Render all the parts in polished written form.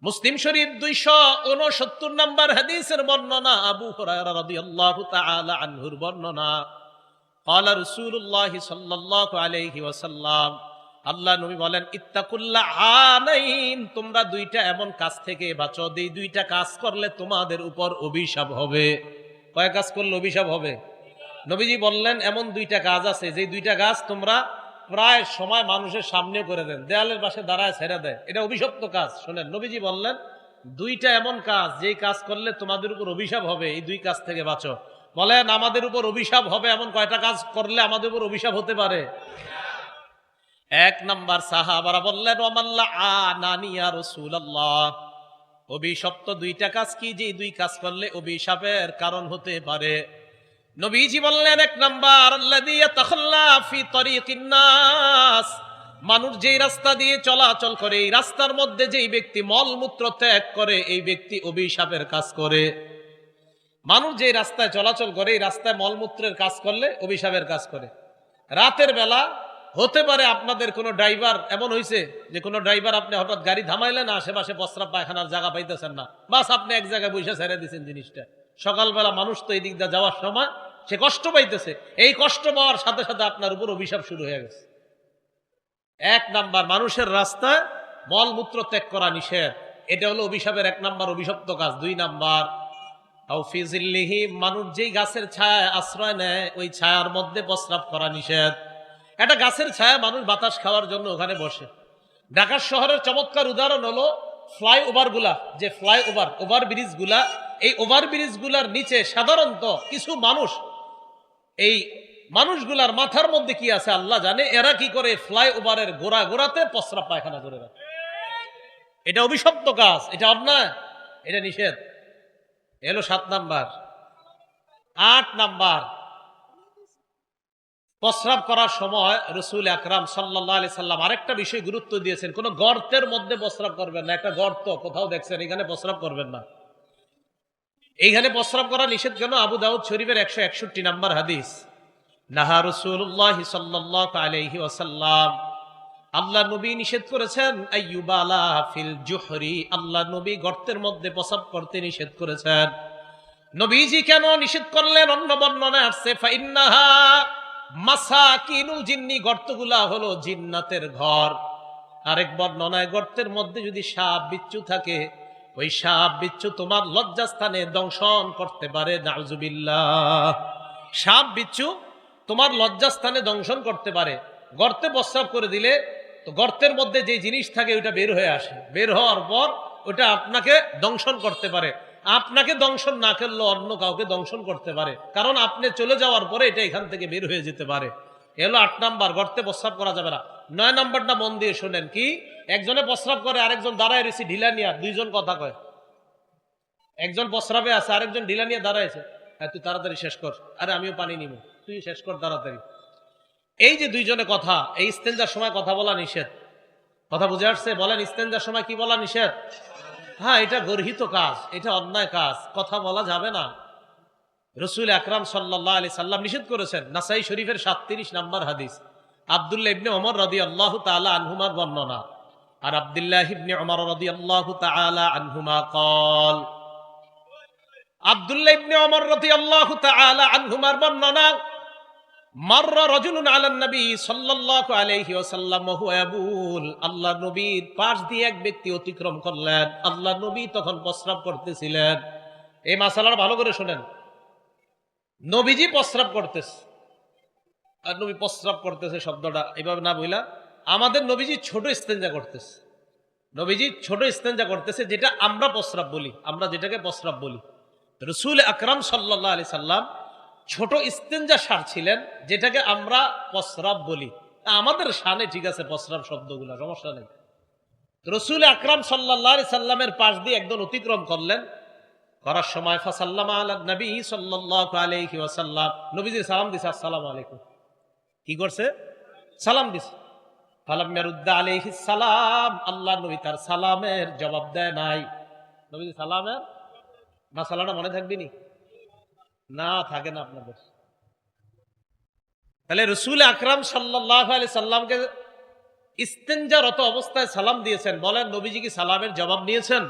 মুসলিম শরীফ 269 নম্বর হাদিসের বর্ণনা, আবু হুরায়রা রাদিয়াল্লাহু তাআলা আনহুর বর্ণনা। ক্বালা রাসূলুল্লাহ সাল্লাল্লাহু আলাইহি ওয়াসাল্লাম, আল্লাহ নবী বলেন, ইত্তাকুল্লা আনাইন, তোমরা দুইটা এমন কাজ থেকে বাঁচো, এই দুইটা কাজ করলে তোমাদের উপর অভিশাপ হবে। কয় কাজ করলে অভিশাপ হবে? নবীজি বললেন এমন দুইটা কাজ আছে, যে দুইটা কাজ তোমরা প্রায় সময় মানুষের সামনে করে দেন, দেয়ালের পাশে দাঁড়ায় ছেড়ে দেয়, এটা অভিশপ্ত কাজ। শোনেন, নবীজি বললেন দুইটা এমন কাজ যেই কাজ করলে তোমাদের উপর অভিশাপ হবে, এই দুই কাজ থেকে বাঁচো। বলেন আমাদের উপর অভিশাপ হবে এমন কয়টা কাজ করলে আমাদের উপর অভিশাপ হতে পারে? এক নাম্বার, সাহাবারা বললেন ওয়ামাল্লা আনানি ইয়া রাসূলুল্লাহ, অভিশপ্ত দুইটা কাজ কি, যে দুই কাজ করলে অভিশাপের কারণ হতে পারে? নবীজি বললেন এক নাম্বার, আল্লাযী ইয়াতাখাল্লা ফি তরিকিন নাস, মানুষ যেই রাস্তা দিয়ে চলাচল করে এই রাস্তার মধ্যে যেই ব্যক্তি মলমূত্র ত্যাগ করে এই ব্যক্তি অভিশাপের কাজ করে। মানুষ যেই রাস্তায় চলাচল করে এই রাস্তায় মলমূত্রের কাজ করলে অভিশাপের কাজ করে। রাতের বেলা হতে পারে আপনাদের কোনো ড্রাইভার এমন হয়েছে যে কোনো ড্রাইভার আপনি হঠাৎ গাড়ি থামাইলেন, আশেপাশে প্রস্রাব পায়খানার জায়গা পাইতেছেন না, বাস আপনি এক জায়গায় বসে ছেড়ে দিচ্ছেন জিনিসটা। সকালবেলা মানুষ তো এই দিক দিয়ে যাওয়ার সময় সে কষ্ট পাইতেছে, এই কষ্ট পাওয়ার সাথে সাথে আপনার উপর অভিশাপ শুরু হয়ে গেছে। এক নাম্বার, মানুষের রাস্তায় মলমূত্র ত্যাগ করা নিষেধ, এটা হলো অভিশাপের এক নাম্বার অভিশপ্ত কাজ। দুই নাম্বার, মানুষ যেই গাছের ছায়ায় আশ্রয় নেয় ওই ছায়ার মধ্যে প্রস্রাব করা নিষেধ। একটা গাছের ছায়া, মানুষ বাতাস খাওয়ার জন্য ওখানে বসে। ঢাকা শহরের চমৎকার উদাহরণ হলো ফ্লাইওভার গুলা, যে ফ্লাইওভার ওভারব্রিজ গুলা, এই ওভারব্রিজ গুলার নিচে সাধারণত কিছু মানুষ, এই মানুষগুলার মাথার মধ্যে কি আছে আল্লাহ জানে, এরা কি করে ফ্লাইওভারের গোড়া গোড়াতে প্রস্রাব পায়খানা করে রাখে। এটা অভিশপ্ত কাজ, এটা অন্যায়, এটা নিষেধ। এলো 7 নাম্বার। 8 নাম্বার, প্রস্রাব করার সময় রাসূল আকরাম সাল্লাল্লাহু আলাইহি সাল্লাম আরেকটা বিষয় গুরুত্ব দিয়েছেন, কোন গর্তের মধ্যে প্রস্রাব করবেন না। একটা গর্ত কোথাও দেখছেন, এখানে প্রস্রাব করবেন না। এইখানে প্রস্রাব করা নিষেধ কেন? আবু দাউদ শরীফের 161 নাম্বার হাদিস, নাহা রাসূলুল্লাহ সাল্লাল্লাহু আলাইহি ওয়াসাল্লাম, আল্লাহ নবী নিষেধ করেছেন, আইয়ুবালা ফিল জুহরি, আল্লাহ নবী গর্তের মধ্যে প্রস্রাব করতে নিষেধ করেছেন। নবীজি কেন নিষেধ করলেন? অন্য বর্ণনায় আসছে, ফাইন্নাহা মাসাকিনুল জিন্নি, গর্তগুলা হলো জিন্নাতের ঘর। আরেক বর্ণনায়, গর্তের মধ্যে যদি সাপ বিচ্ছু থাকে ওই সাপ বিচ্ছু তোমার লজ্জাস্থানে দংশন করতে পারে। নাউজুবিল্লাহ, সাপ বিচ্ছু তোমার লজ্জাস্থানে দংশন করতে পারে। গর্তে প্রস্রাব করে দিলে তো গর্তের মধ্যে যে জিনিস থাকে ওটা বের হয়ে আসে, বের হওয়ার পর ওটা আপনাকে দংশন করতে পারে। আপনাকে দংশন না করলেও অন্য কাউকে দংশন করতে পারে, কারণ আপনি চলে যাওয়ার পরে এটা এখান থেকে বের হয়ে যেতে পারে। এলো 8 নাম্বার, গর্তে প্রস্রাব করা যাবে না। 9 নাম্বারটা মন দিয়ে শোনেন, কি? একজনে প্রস্রাব করে, আরেকজন দাঁড়ায় রয়েছে ঢিলা নিয়ে, দুইজন কথা কয়। একজন প্রস্রাবে আছে, আরেকজন ঢিলা নিয়ে দাঁড়াইছে, হ্যাঁ তুই তাড়াতাড়ি শেষ কর, আরে আমিও পানি নিব, তুই শেষ কর তাড়াতাড়ি। এই যে দুইজনে কথা, এই ইস্তেঞ্জার সময় কথা বলা নিষেধ। কথা বুঝে আসছে? বলেন ইস্তেঞ্জার সময় কি বলা নিষেধ? হ্যাঁ, এটা গর্হিত কাজ, এটা অন্যায় কাজ, কথা বলা যাবে না। রাসূল আকরাম সাল্লাল্লাহু আলাইহি সাল্লাম নিষেধ করেছেন। নাসাই শরীফের 37 নাম্বার হাদিস, আব্দুল্লাহ ইবনে ওমর রাদিয়াল্লাহু তাআলা আনহুমার বর্ণনা। আর আব্দুল্লাহ ইবনে ওমর রাদিয়াল্লাহু তাআলা আনহুমা قال, আব্দুল্লাহ ইবনে ওমর রাদিয়াল্লাহু তাআলা আনহুমার বর্ণনা, মাররা রাজুলুন আলান নবী সাল্লাল্লাহু আলাইহি ওয়াসাল্লাম ওয়া হুয়া ইয়াবুল, আল্লাহ নবীর পাশ দিয়ে এক ব্যক্তি অতিক্রম করলেন, আল্লাহ নবী তখন প্রস্রাব করতেছিলেন। এই মাসালাটা ভালো করে শুনেন, নবীজি প্রস্রাব করতেছে, আর নবী প্রস্রাব করতেছে শব্দটা এভাবে না বইলা, আমাদের নবীজি ছোট ইস্তেঞ্জা করতেছে। নবীজি ছোট ইস্তেঞ্জা করতেছে, যেটা আমরা প্রস্রাব বলি, আমরা যেটাকে প্রস্রাব বলি। রাসূল আকরাম সাল্লাল্লাহু আলাইহি সাল্লাম ছোট ইস্তেঞ্জা সারছিলেন, যেটাকে আমরা প্রস্রাব বলি। আমাদের শানে ঠিক আছে প্রস্রাব শব্দগুলো, সমস্যা নেই। রাসূল আকরাম সাল্লাল্লাহু আলাইহি সাল্লামের পাশ দিয়ে একজন অতিক্রম করলেন, করার সময় ফাসাল্লামা আলান নবী সাল্লাল্লাহু আলাইহি ওয়াসাল্লাম, নবীজি সালাম দিছে, আসসালামু আলাইকুম। কি করছে? সালাম দিছে। ফালাম ইয়ারুদ্দা আলাইহিস সালাম, আল্লাহ নবী তার সালামের জবাব দেয় নাই। নবীজি সালামের মাসালাটা মনে থাকবে নি? না, থাকে না আপনাদের। তাহলে রাসূল আকরাম সাল্লাল্লাহু আলাইহি সাল্লামকে ইস্তেঞ্জারত অবস্থায় সালাম দিয়েছেন, বলেন নবীজি কি সালামের জবাব নিয়েছেন?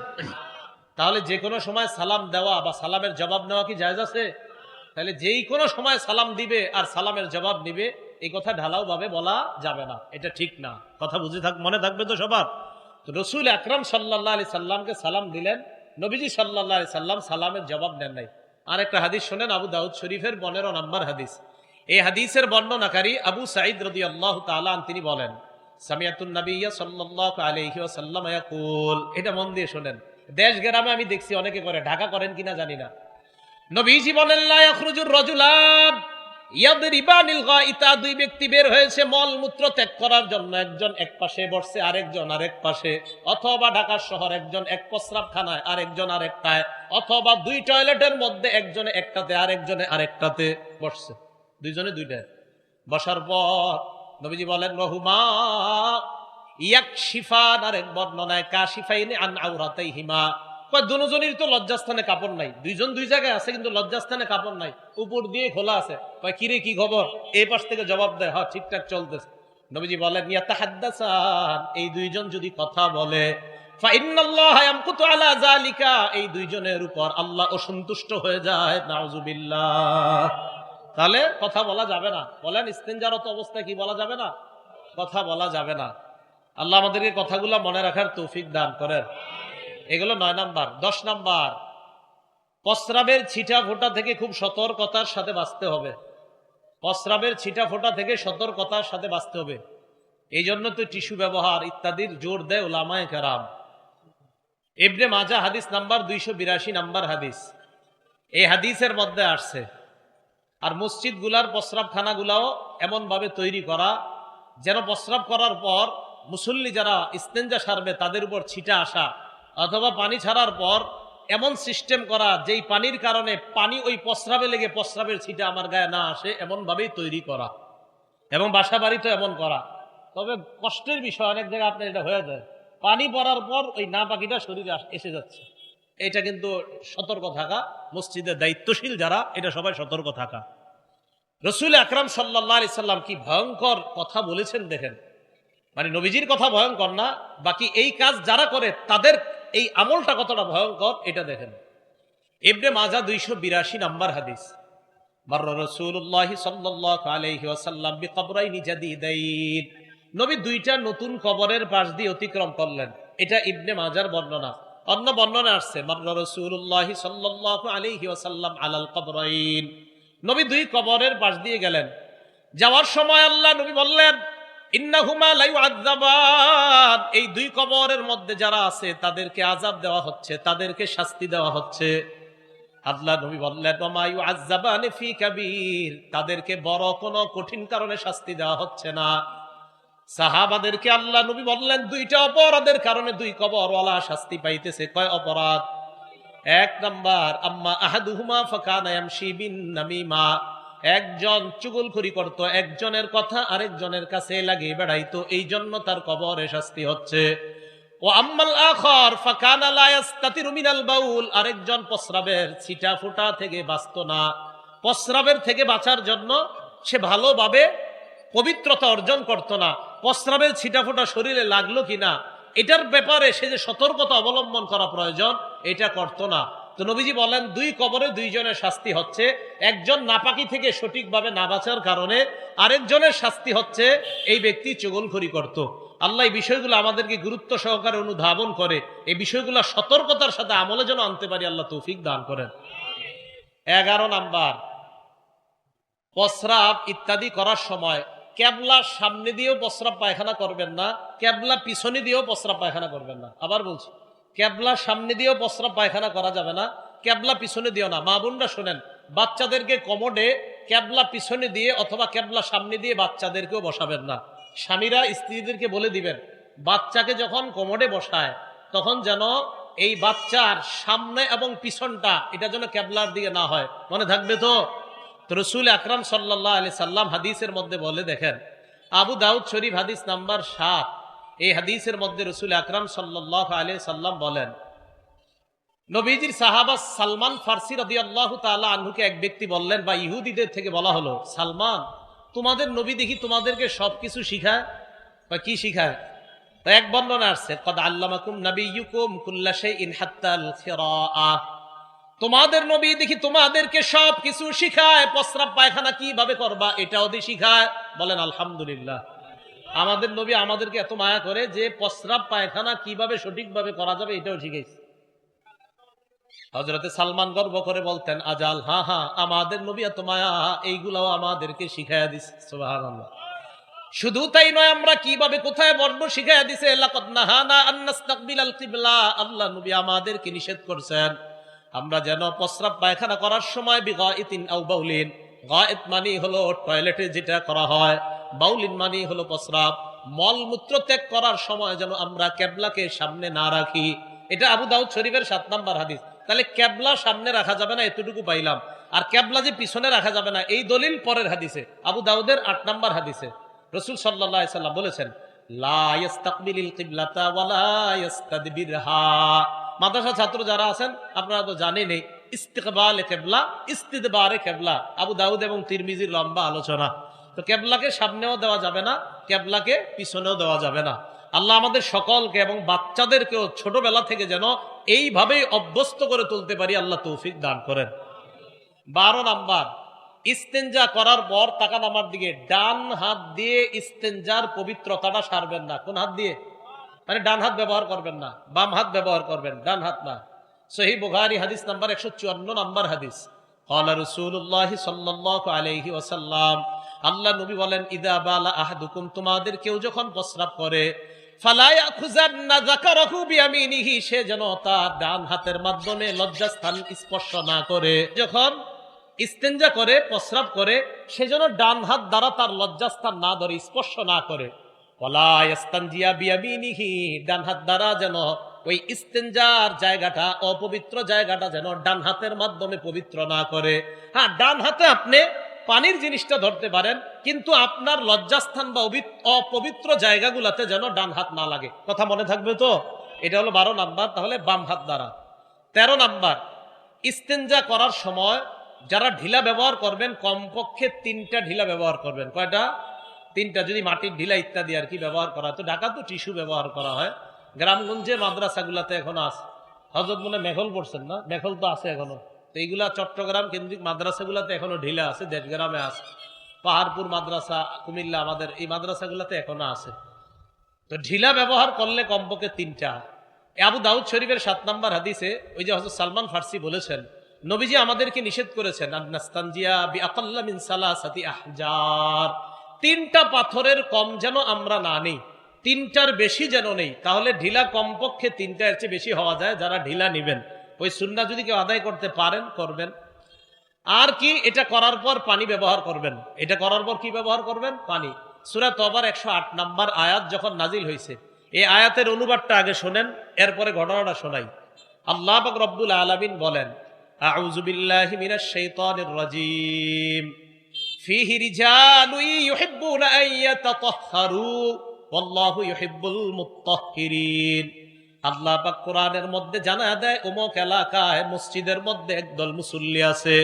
তাহলে যে কোনো সময় সালাম দেওয়া বা সালামের জবাব নেওয়া কি জায়েজ আছে? তাহলে যেই কোনো সময় সালাম দিবে আর সালামের জবাব নিবে, এই কথা ঢালাও ভাবে বলা যাবে না, এটা ঠিক না। কথা মনে থাকবে তো সবার? তো রসুল আকরাম সাল্লাল্লাহু আলাইহি সাল্লামকে সালাম দিলেন, নবীজি সাল্লাল্লাহু আলাইহি সাল্লাম সালামের জবাব নেন নাই। আর একটা হাদিস শোনেন, আবু দাউদ শরীফের 15 নম্বর হাদিস। এই হাদিসের বর্ণনাকারী আবু সাঈদ রাদিয়াল্লাহু তাআলা আন, তিনি বলেন, সামিয়াতুন নাবিয়্যা সাল্লাল্লাহু আলাইহি ওয়াসাল্লাম ইয়াকুল, এটা মন দিয়ে শোনেন। দেশ গ্রামে আমি দেখছি অনেকে করে, ঢাকা করেন কিনা জানি না। নবীজি বলেন, লা ইয়াখরুজুর রাজুলান ইয়াদরিবানিল গাইতা, দুই ব্যক্তি বের হয়েছে মল মূত্র ত্যাগ করার জন্য, একজন এক পাশে বসছে আরেকজন আরেক পাশে, অথবা ঢাকা শহর একজন এক প্রস্রাবখানায় আরেকজন আরেকটায়, অথবা দুই টয়লেটের মধ্যে একজনে একটাতে আরেকজনে আরেকটাতে বসছে, দুইজনে দুইটায়। বসার পর নবীজি বলেন, রহুমা ইয়াকশিফান, আরেক বর্ণনায় কাশিফাইনি আন আওরাতাইহিমা, দুজনের তো লজ্জাস্থানে কাপড় নাই, দুইজন দুই জায়গায় আছে কিন্তু লজ্জাস্থানে কাপড় নাই, উপর দিয়ে খোলা আছে। কিরে কি খবর? এই পাশ থেকে জবাব দেয়, হ্যাঁ ঠিকঠাক চলতেছে। নবীজি বলেন, ইয়াতাহাদ্দাসান, এই দুইজন যদি কথা বলে, ফাইন্নাল্লাহা ইয়ামকুতু আলা যালিকা, এই দুইজনের উপর আল্লাহ অসন্তুষ্ট হয়ে যায়, নাউযুবিল্লাহ। তাহলে কথা বলা যাবে না। বলেন ইস্তেঞ্জারত অবস্থায় কি বলা যাবে না? কথা বলা যাবে না। আল্লাহ আমাদেরকে কথাগুলো মনে রাখার তৌফিক দান করেন। এগুলো 9 নাম্বার। 10 নাম্বার, প্রস্রাবের ছিটা ফোঁটা থেকে খুব সতর্কতার সাথে বাঁচতে হবে। প্রস্রাবের ছিটা ফোঁটা থেকে সতর্কতার সাথে বাঁচতে হবে। এই জন্য তো টিস্যু ব্যবহার ইত্যাদির জোর দেয় উলামায়ে কেরাম। ইবনে মাজাহ হাদিস নাম্বার 282 নাম্বার হাদিস, এই হাদিসের মধ্যে আসছে। আর মসজিদগুলার প্রস্রাবখানাগুলাও এমন ভাবে তৈরি করা যেন প্রস্রাব করার পর মুসল্লি যারা ইস্তেঞ্জা সারবে তাদের উপর ছিটা আসা, অথবা পানি ছাড়ার পর এমন সিস্টেম করা যেই পানির কারণে পানি ওই প্রস্রাবে লেগে প্রস্রাবের ছিটা আমার গায়ে না আসে, এমন ভাবেই তৈরি করা। এবং বাসা বাড়িতে এমন করা। তবে কষ্টের বিষয়, অনেক জায়গায় আপনার এটা হয়ে যায়, পানি পড়ার পর ওই না পাখিটা শরীরে এসে যাচ্ছে। এটা কিন্তু সতর্ক থাকা, মসজিদের দায়িত্বশীল যারা, এটা সবাই সতর্ক থাকা। রসুল আকরাম সাল্লাল্লাহু আলাইহি সাল্লাম কি ভয়ঙ্কর কথা বলেছেন দেখেন। মানে নবীজির কথা ভয়ঙ্কর না, বাকি এই কাজ যারা করে তাদের এই আমলটা কতটা ভয়ঙ্কর এটা দেখেন। ইবনে মাজাহ 282 নাম্বার হাদিস, মাররা রাসূলুল্লাহ সাল্লাল্লাহু আলাইহি ওয়াসাল্লাম বিকবরাইনি জাদীদাইন, নবী দুইটা নতুন কবরের পাশ দিয়ে অতিক্রম করলেন। এটা ইবনে মাজাহর বর্ণনা। অন্য বর্ণনা আসছে, মাররা রাসূলুল্লাহ সাল্লাল্লাহু আলাইহি ওয়াসাল্লাম আলাল কবরাইন, নবী দুই কবরের পাশ দিয়ে গেলেন। যাওয়ার সময় আল্লাহ নবী বললেন, ইন্নাহুমা লা ইউআযাবান, এই দুই কবরের মধ্যে যারা আছে তাদেরকে আযাব দেওয়া হচ্ছে, তাদেরকে শাস্তি দেওয়া হচ্ছে। আল্লাহ নবী বললেন, ওমা ইউআযাবানি ফি কাবীর, তাদেরকে বড় কোনো কঠিন কারণে শাস্তি দেওয়া হচ্ছে না। সাহাবাদেরকে আল্লাহ নবী বললেন, দুইটা অপরাধের কারণে দুই কবরওয়ালা শাস্তি পাইতেছে। কয় অপরাধ? 1 নাম্বার, আম্মা আহাদুহুমা ফাকানা ইয়ামশি বিন নামিমা, একজন চুগলখড়ি করত, একজনের কথা আরেকজনের কাছে লাগিয়ে বেড়াইতো, এই জন্য তার কবরে শাস্তি হচ্ছে। ও আম্মাল আখার ফাকানা লা ইস্তাতিরু মিনাল বাউল, আরেকজন প্রস্রাবের ছিটা ফোঁটা থেকে বাঁচত না। প্রস্রাবের থেকে বাঁচার জন্য সে ভালোভাবে পবিত্রতা অর্জন করত না। প্রস্রাবের ছিটা ফোঁটা শরীরে লাগলো কিনা এটার ব্যাপারে সে যে সতর্কতা অবলম্বন করা প্রয়োজন এটা করত না। তো নবীজি বলেন, দুই কবরে দুইজনের শাস্তি হচ্ছে। একজন নাপাকি থেকে সঠিকভাবে না বাঁচার কারণে, আরেকজনের শাস্তি হচ্ছে এই ব্যক্তি চুগলখড়ি করত। আল্লাহ এই বিষয়গুলো আমাদেরকে গুরুত্ব সহকারে অনুধাবন করে এই বিষয়গুলো সতর্কতার সাথে আমলে যেন আনতে পারি, আল্লাহ তৌফিক দান করেন। 11 নাম্বার, প্রস্রাব ইত্যাদি করার সময় কেবলার সামনে দিয়েও প্রস্রাব পায়খানা করবেন না, কেবলা পিছনে দিয়েও প্রস্রাব পায়খানা করবেন না। আবার বলছি, কেবলার সামনে দিয়েও প্রস্রাব পায়খানা করা যাবে না, কেবলা পিছনে দিও না। মা বোনরা শোনেন, বাচ্চাদেরকে কমোডে কেবলা পিছনে দিয়ে অথবা কেবলা সামনে দিয়ে বাচ্চাদেরকেও বসাবেন না। স্বামীরা স্ত্রীদেরকে বলে দিবেন, বাচ্চাকে যখন কমোডে বসায় তখন যেন এই বাচ্চার সামনে এবং পিছনটা এটা যেন কেবলার দিকে না হয়। মনে থাকবে তো? রাসূল আকরাম সাল্লাল্লাহু আলাইহি সাল্লাম হাদিসের মধ্যে বলে, দেখেন আবু দাউদ শরীফ হাদিস নাম্বার 7, এই হাদিসের মধ্যে রাসূল আকরাম সাল্লাল্লাহু আলাইহি সাল্লাম বলেন, নবীজির সাহাবা সালমান ফারসি রাদিয়াল্লাহু তাআলা আনহুকে এক ব্যক্তি বললেন, বা ইহুদিদের থেকে বলা হলো, সালমান, তোমাদের নবী দেখি তোমাদেরকে সবকিছু শিখায়, কি শিখায়? তো এক বর্ণনা আসছে, কদ আল্লামাকুম নাবিয়্যুকুম কুল্লা শাইইন হাত্তাল খিরাআহ, তোমাদের নবী দেখি তোমাদেরকে সব কিছু শিখায়, প্রস্রাব পায়খানা কিভাবে করবা এটাও দিয়ে শিখায়। বলেন আলহামদুলিল্লাহ। আমাদের নবী আমাদেরকে এত মায়া করে যে প্রস্রাব পায়খানা কিভাবে সঠিকভাবে করা যাবে এটাও শিখাইছে। হযরতে সালমান গর্ব করে বলতেন, আজাল, হ্যাঁ হ্যাঁ, আমাদের নবী এত মায়া, এইগুলাও আমাদেরকে শিখাইয়া দিছে। সুবহানাল্লাহ। শুধু তাই নয়, আমরা কিভাবে কোথায় বসবো শিখাইয়া দিছে। লাকাদ নাহানা আন নাস্তাকবিলাল কিবলা, আল্লাহ নবী আমাদেরকে নিষেধ করছেন আমরা যেন প্রস্রাব পায়খানা করার সময় বিগাইতিন আও বাউলিন, গায়েত মানে হলো টয়লেটে যেটা করা হয়, বাউলিন মানে হলো প্রস্রাব, মলমূত্র ত্যাগ করার সময় যেন আমরা কেবলাকে সামনে না রাখি। এটা আবু দাউদ শরীফের 7 নম্বর হাদিস। তাহলে কেবলা সামনে রাখা যাবে না এতটুকু পাইলাম, আর কেবলা যে পিছনে রাখা যাবে না এই দলিল পরের হাদিসে, আবু দাউদের 8 নম্বর হাদিসে রাসূল সাল্লাল্লাহু আলাইহি সাল্লাম বলেছেন, লা ইস্তাকবিলিল কিবলাতা ওয়ালা ইস্তাদবিরহা। মাদ্রাসা ছাত্র যারা আছেন আপনারা তো জানেনই, ইস্তিকবালে কেবলা, ইস্তিদবারে কেবলা, আবু দাউদ এবং তিরমিজির লম্বা আলোচনা। তো কেবলাকে সামনেও দেওয়া যাবে না, কেবলাকে পিছনেও দেওয়া যাবে না। আল্লাহ আমাদের সকলকে এবং বাচ্চাদেরকেও ছোটবেলা থেকে যেন এইভাবেই অভ্যস্ত করে তুলতে পারি, আল্লাহ তৌফিক দান করেন। 12 নাম্বার, ইস্তেঞ্জা করার পর তাকান আমার দিকে, ডান হাত দিয়ে ইস্তেঞ্জার পবিত্রতাটা সারবেন না। কোন হাত দিয়ে? মানে ডান হাত ব্যবহার করবেন না, বাম হাত ব্যবহার করবেন, ডান হাত না। সহিহ বুখারী হাদিস নাম্বার 154 নম্বর হাদিস, ক্বালা রাসূলুল্লাহ সাল্লাল্লাহু আলাইহি ওয়াসাল্লাম, আল্লাহ নবী বলেন, ইদা বালা আহাদুকুম, তোমাদের কেউ যখন প্রস্রাব করে, ফালা ইয়াখুযান্না যাকারাহু বিয়ামিনিহি, সে যেন তার ডান হাতের মাধ্যমে লজ্জাস্থান স্পর্শ না করে। যখন ইস্তেঞ্জা করে, প্রস্রাব করে, সে যেন ডান হাত দ্বারা তার লজ্জাস্থান না ধরে, স্পর্শ না করে। ওয়ালা ইয়াস্তানজিয়া বিয়ামিনিহি, ডান হাত দ্বারা যেন ওই ইস্তেঞ্জার জায়গাটা, অপবিত্র জায়গাটা যেন ডান হাতের মাধ্যমে পবিত্র না করে। হ্যাঁ, ডান হাতে আপনি পানির জিনিসটা ধরতে পারেন, কিন্তু আপনার লজ্জাস্থান বা অপবিত্র জায়গাগুলোতে যেন ডান হাত না লাগে। কথা মনে থাকবে তো? এটা হলো 12 নাম্বার। তাহলে বাম হাত দ্বারা। 13 নাম্বার, ইস্তেঞ্জা করার সময় যারা ঢিলা ব্যবহার করবেন, কমপক্ষে 3টা ঢিলা ব্যবহার করবেন। কয়টা? 3টা। যদি মাটির ঢিলা ইত্যাদি আর কি ব্যবহার করা হয়, তো ঢাকা তো টিস্যু ব্যবহার করা হয়। গ্রামগঞ্জে মাদ্রাসাগুলাতে এখনো আছে। হযরত মনে মেখল পড়ছেন না? মেখল তো আছে এখনো। তো এইগুলা চট্টগ্রাম কেন্দ্রিক মাদ্রাসাগুলাতে এখনো ঢিলা আছে, দেশগ্রামে আছে। পাহাড়পুর মাদ্রাসা, কুমিল্লা, আমাদের এই মাদ্রাসাগুলাতে এখনো আছে। তো ঢিলা ব্যবহার করলে কমপক্ষে 3টা। আবু দাউদ শরীফের 7 নম্বর হাদিসে ওই যে হযরত সালমান ফার্সি বলেছেন, নবীজি আমাদেরকে নিষেধ করেছেন, আন্নাস্তানজিয়া বিআকাল্লা মিন সালাসাতি আহজার, 3টা পাথরের কম যেন আমরা না নেই, 3টার বেশি যেন নেই। তাহলে ঢিলা কমপক্ষে 3টার চেয়ে বেশি হওয়া যায়। যারা ঢিলা নিবেন, ওই সুন্নাহ যদি কেউ আদায় করতে পারেন করবেন। আর কি, এটা করার পর পানি ব্যবহার করবেন। এটা করার পর কি ব্যবহার করবেন? পানি। সূরা তওবার 108 নম্বর আয়াত যখন নাজিল হয়েছে, এই আয়াতের অনুবাদটা আগে শোনেন, এরপরে ঘটনাটা শোনাই। আল্লাহ পাক রব্বুল আলামিন বলেন, আউযু বিল্লাহি মিনাশ শাইতানির রাজীম, ফীহি রিজালুন ইউহিব্বুনা আন ইয়াতাতাহহারু ওয়াল্লাহু ইউহিব্বুল মুত্তাহহিরিন। আল্লাহ পাক কোরআনের মধ্যে জানা দেয়, অমুক এলাকায় মসজিদের মধ্যে একদল মুসল্লি আছে,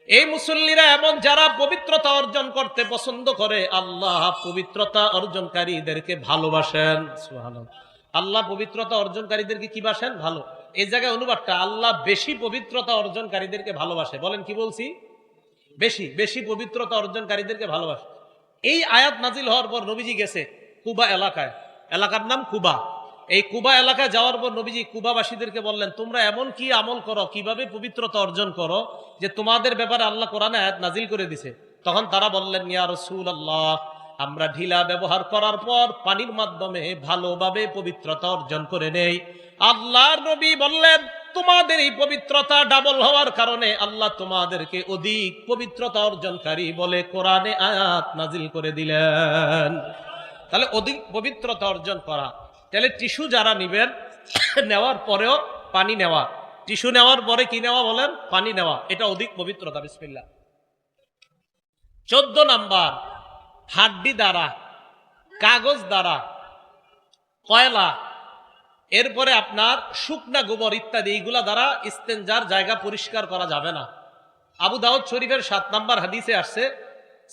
এই মুসল্লিরা এমন যারা পবিত্রতা অর্জন করতে পছন্দ করে। আল্লাহ পবিত্রতা অর্জনকারীদেরকে ভালোবাসেন। সুবহানাল্লাহ। আল্লাহ পবিত্রতা অর্জনকারীদেরকে কি বাসেন? ভালো। এই জায়গায় অনুবাদটা, আল্লাহ বেশি পবিত্রতা অর্জনকারীদেরকে ভালোবাসে। বলেন কি বলছি? বেশি বেশি পবিত্রতা অর্জনকারীদেরকে ভালোবাসে। এই আয়াত নাজিল হওয়ার পর নবীজি গেছে কুবা এলাকায়, এলাকার নাম কুবা। এই কুবা এলাকায় যাওয়ার পর নবীজি কুবাবাসীদেরকে বললেন, তোমরা এমন কি আমল করো, কিভাবে পবিত্রতা অর্জন করো, যে তোমাদের ব্যাপারে আল্লাহ কোরআনে আয়াত নাজিল করে দিছে। তখন তারা বললেন, ইয়া রাসূলুল্লাহ, আমরা ঢিলা ব্যবহার করার পর পানির মাধ্যমে ভালোভাবে পবিত্রতা অর্জন করে নেই। আল্লাহর নবী বললেন, তোমাদের এই পবিত্রতা ডাবল হওয়ার কারণে আল্লাহ তোমাদেরকে অধিক পবিত্রতা অর্জনকারী বলে কোরআনে আয়াত নাজিল করে দিলেন। তাহলে অধিক পবিত্রতা অর্জন করা। তাহলে টিস্যু যারা নিবেন, নেওয়ার পরেও পানি নেওয়া, টিস্যু নেওয়ার পরে কি নেওয়া বলেন? পানি নেওয়া। এটা অধিক পবিত্রতা। বিসমিল্লাহ। 14 নাম্বার, হাড্ডি দ্বারা, কাগজ দ্বারা, কয়লা, এরপরে আপনার শুকনা গোবর ইত্যাদি, এইগুলা দ্বারা ইস্তেঞ্জার জায়গা পরিষ্কার করা যাবে না। আবু দাউদ শরীফের 7 নম্বর হাদিসে আসছে,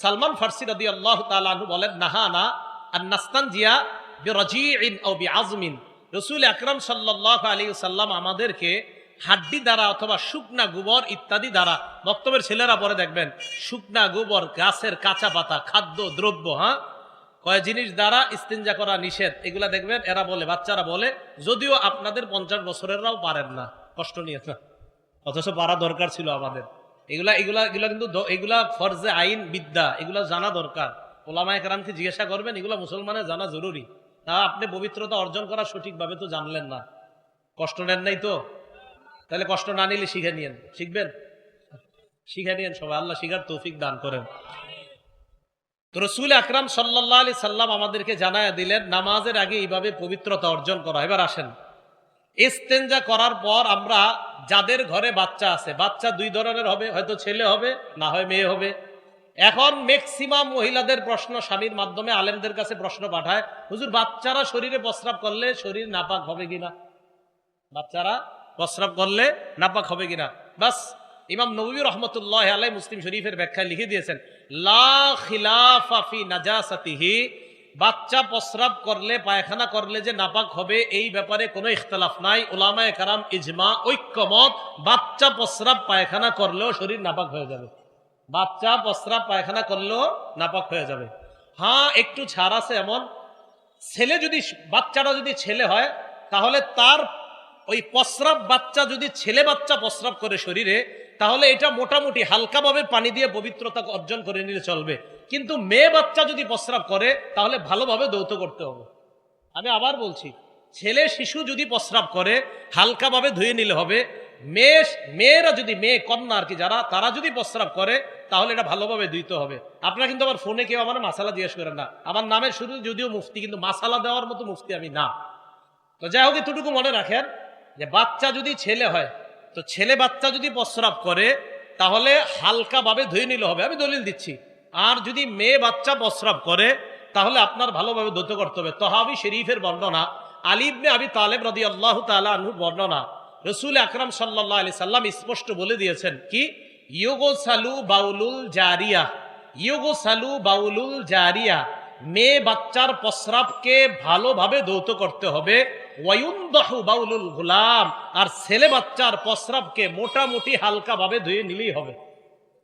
সালমান ফার্সি রাদিয়াল্লাহু তাআলা আনহু বলেন, নাহানা আন নাস্তানজিয়া বিরাজিইন আও বিআজমিন। রাসূল আকরাম সাল্লাল্লাহু আলাইহি ওয়াসাল্লাম আমাদেরকে হাড্ডি দ্বারা অথবা শুকনা গোবর ইত্যাদি দ্বারা, বক্তব্যের ছেলেরা পরে দেখবেন শুকনা গোবর, গাছের কাঁচা পাতা, খাদ্য দ্রব্য, কয় জিনিস দ্বারা ইস্তিনজা করা নিষেধ, এগুলা দেখবেন এরা বলে, বাচ্চারা বলে, যদিও আপনাদের 50 বছরেররাও পারেন না, কষ্ট নিয়ে না, অথচ পারা দরকার ছিল আমাদের। এগুলা এগুলা এগুলা কিন্তু এগুলা ফরজে আইন বিদ্যা, এগুলা জানা দরকার। ওলামায়ে কেরামকে জিজ্ঞাসা করবেন, এগুলা মুসলমানের জানা জরুরি। তা আপনি পবিত্রতা অর্জন করা সঠিকভাবে তো জানলেন না, কষ্ট নেন নাই তো, তাহলে কষ্ট না নিলে শিখে নিয়েন, শিখবেন, শিখে নিয়েন সবাই, আল্লাহ শিখার তৌফিক দান করেন। তো রাসূল আকরাম সাল্লাল্লাহু আলাইহি সাল্লাম আমাদেরকে জানায়া দিলেন নামাজের আগে এইভাবে পবিত্রতা অর্জন করা। এবার আসেন, ইস্তেঞ্জা করার পর আমরা যাদের ঘরে বাচ্চা আছে, বাচ্চা দুই ধরনের হবে, হয়তো ছেলে হবে, না হয় মেয়ে হবে। এখন ম্যাক্সিমাম মহিলাদের প্রশ্ন, স্বামীর মাধ্যমে আলেমদের কাছে প্রশ্ন পাঠায়, হুজুর বাচ্চারা শরীরে প্রস্রাব করলে শরীর নাপাক হবে কিনা, বাচ্চারা প্রস্রাব করলে নাপাক হবে কিনা। বাস ইমাম নববী রহমতুল্লাহ আলাইহি মুসলিম শরীফের ব্যাখ্যায় লিখে দিয়েছেন, লা খিলাফা ফি নাজাসাতিহি, বাচ্চা প্রস্রাব করলে, পায়খানা করলে যে নাপাক হবে এই ব্যাপারে কোনো ইখতিলাফ নাই। উলামায়ে কেরাম ইজমা, ঐক্যমত, বাচ্চা প্রস্রাব পায়খানা করলেও শরীর নাপাক হয়ে যাবে, বাচ্চা প্রস্রাব পায়খানা করলেও নাপাক হয়ে যাবে। হ্যাঁ, একটু ছাড় আছে, এমন ছেলে যদি, বাচ্চাটা যদি ছেলে হয় তাহলে তার ওই প্রস্রাব, বাচ্চা যদি ছেলে বাচ্চা প্রস্রাব করে শরীরে, তাহলে এটা মোটামুটি হালকাভাবে পানি দিয়ে পবিত্রতা অর্জন করে নিলে চলবে। কিন্তু মেয়ে বাচ্চা যদি প্রস্রাব করে তাহলে ভালোভাবে ধৌত করতে হবে। আমি আবার বলছি, ছেলে শিশু যদি প্রস্রাব করে হালকাভাবে ধুয়ে নিলে হবে। মেয়েরা যদি, মেয়ে কন্যা আর কি যারা, তারা যদি প্রস্রাব করে তাহলে এটা ভালোভাবে ধুইতে হবে। আপনারা কিন্তু আবার ফোনে কেউ আমার মাসালা জিজ্ঞেস করেন না, আমার নামের শুরু যদিও মুফতি, কিন্তু মাসালা দেওয়ার মতো মুফতি আমি না। তো যাই হোক, এতটুকু মনে রাখেন যে বাচ্চা যদি ছেলে হয়, তো ছেলে বাচ্চা যদি প্রস্রাব করে তাহলে হালকাভাবে ধুয়ে নিলে হবে, আমি দলিল দিচ্ছি। আর যদি মেয়ে বাচ্চা প্রস্রাব করে তাহলে আপনার ভালোভাবে ধৌত করতে হবে। তহাবি শরীফের বর্ণনা, আলী ইবনে আবি তালেব রাদিয়াল্লাহু তাআলা আনহুর বর্ণনা, রাসূল আকরাম সাল্লাল্লাহু আলাইহি সাল্লাম স্পষ্ট বলে দিয়েছেন কি, ইউগসালু বাউলুল জারিয়া, ইউগসালু বাউলুল জারিয়া, মেয়ে বাচ্চার প্রস্রাবকে ভালোভাবে ধৌত করতে হবে। ওয়ায়ুনদাহু বাউলুল গুলাম, আর ছেলে বাচ্চার প্রস্রাবকে মোটামুটি হালকা ভাবে ধুয়ে নিলেই হবে।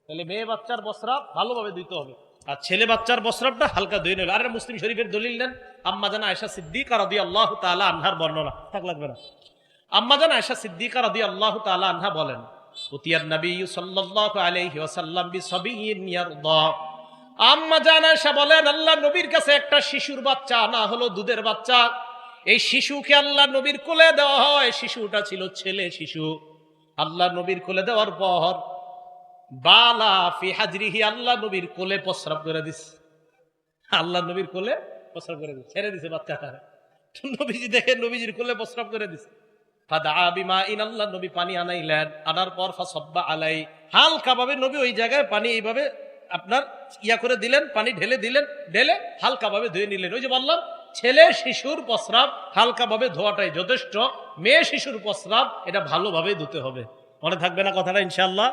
তাহলে মেয়ে বাচ্চার প্রস্রাব ভালোভাবে ধুইতে হবে, আর ছেলে বাচ্চার প্রস্রাবটা হালকা ধুয়ে নিল। আর মুসলিম শরীফের দলিল নেন, আম্মা জানা আয়েশা সিদ্দিকা রাদিয়াল্লাহু তাআলা আনহার বর্ণনা, থাক লাগবে না। আম্মা জানা আয়েশা সিদ্দিকা রাদিয়াল্লাহু তাআলা আনহা বলেন, উতিয়ান নবী সাল্লাল্লাহু আলাইহি ওয়াসাল্লাম বিসাবিয়্যিন ইয়ারদা, আম্মা জানা আয়েশা বলেন, আল্লাহ নবীর কাছে একটা শিশুর বাচ্চা আনা হলো, দুধের বাচ্চা। এই শিশুকে আল্লাহ নবীর কোলে দেওয়া হয়, শিশুটা ছিল ছেলে শিশু। আল্লাহ নবীর কোলে দেওয়ার পর বালা ফি হাজরিহি, আল্লাহ নবীর কোলে প্রস্রাব করে দিস, আল্লাহ নবীর কোলে প্রস্রাব করে দিস, ছেড়ে দিছে বাচ্চাটা। নবীজি দেখে নবীজির কোলে প্রস্রাব করে দিছে। ফাদা বিমা ইন, আল্লাহ নবী পানি আনাইলেন, আনার পর ফাসাব্বা আলাই, হালকা ভাবে নবী ওই জায়গায় পানি এইভাবে আপনার ইয়া করে দিলেন, পানি ঢেলে দিলেন, ঢেলে হালকা ভাবে ধুয়ে নিলেন। ওই যে বললাম, ছেলে শিশুর প্রস্রাব হালকা ভাবে ধোয়াটাই যথেষ্ট, মেয়ে শিশুর প্রস্রাব এটা ভালোভাবে ধুতে হবে। মনে থাকবে না কথাটা ইনশাআল্লাহ?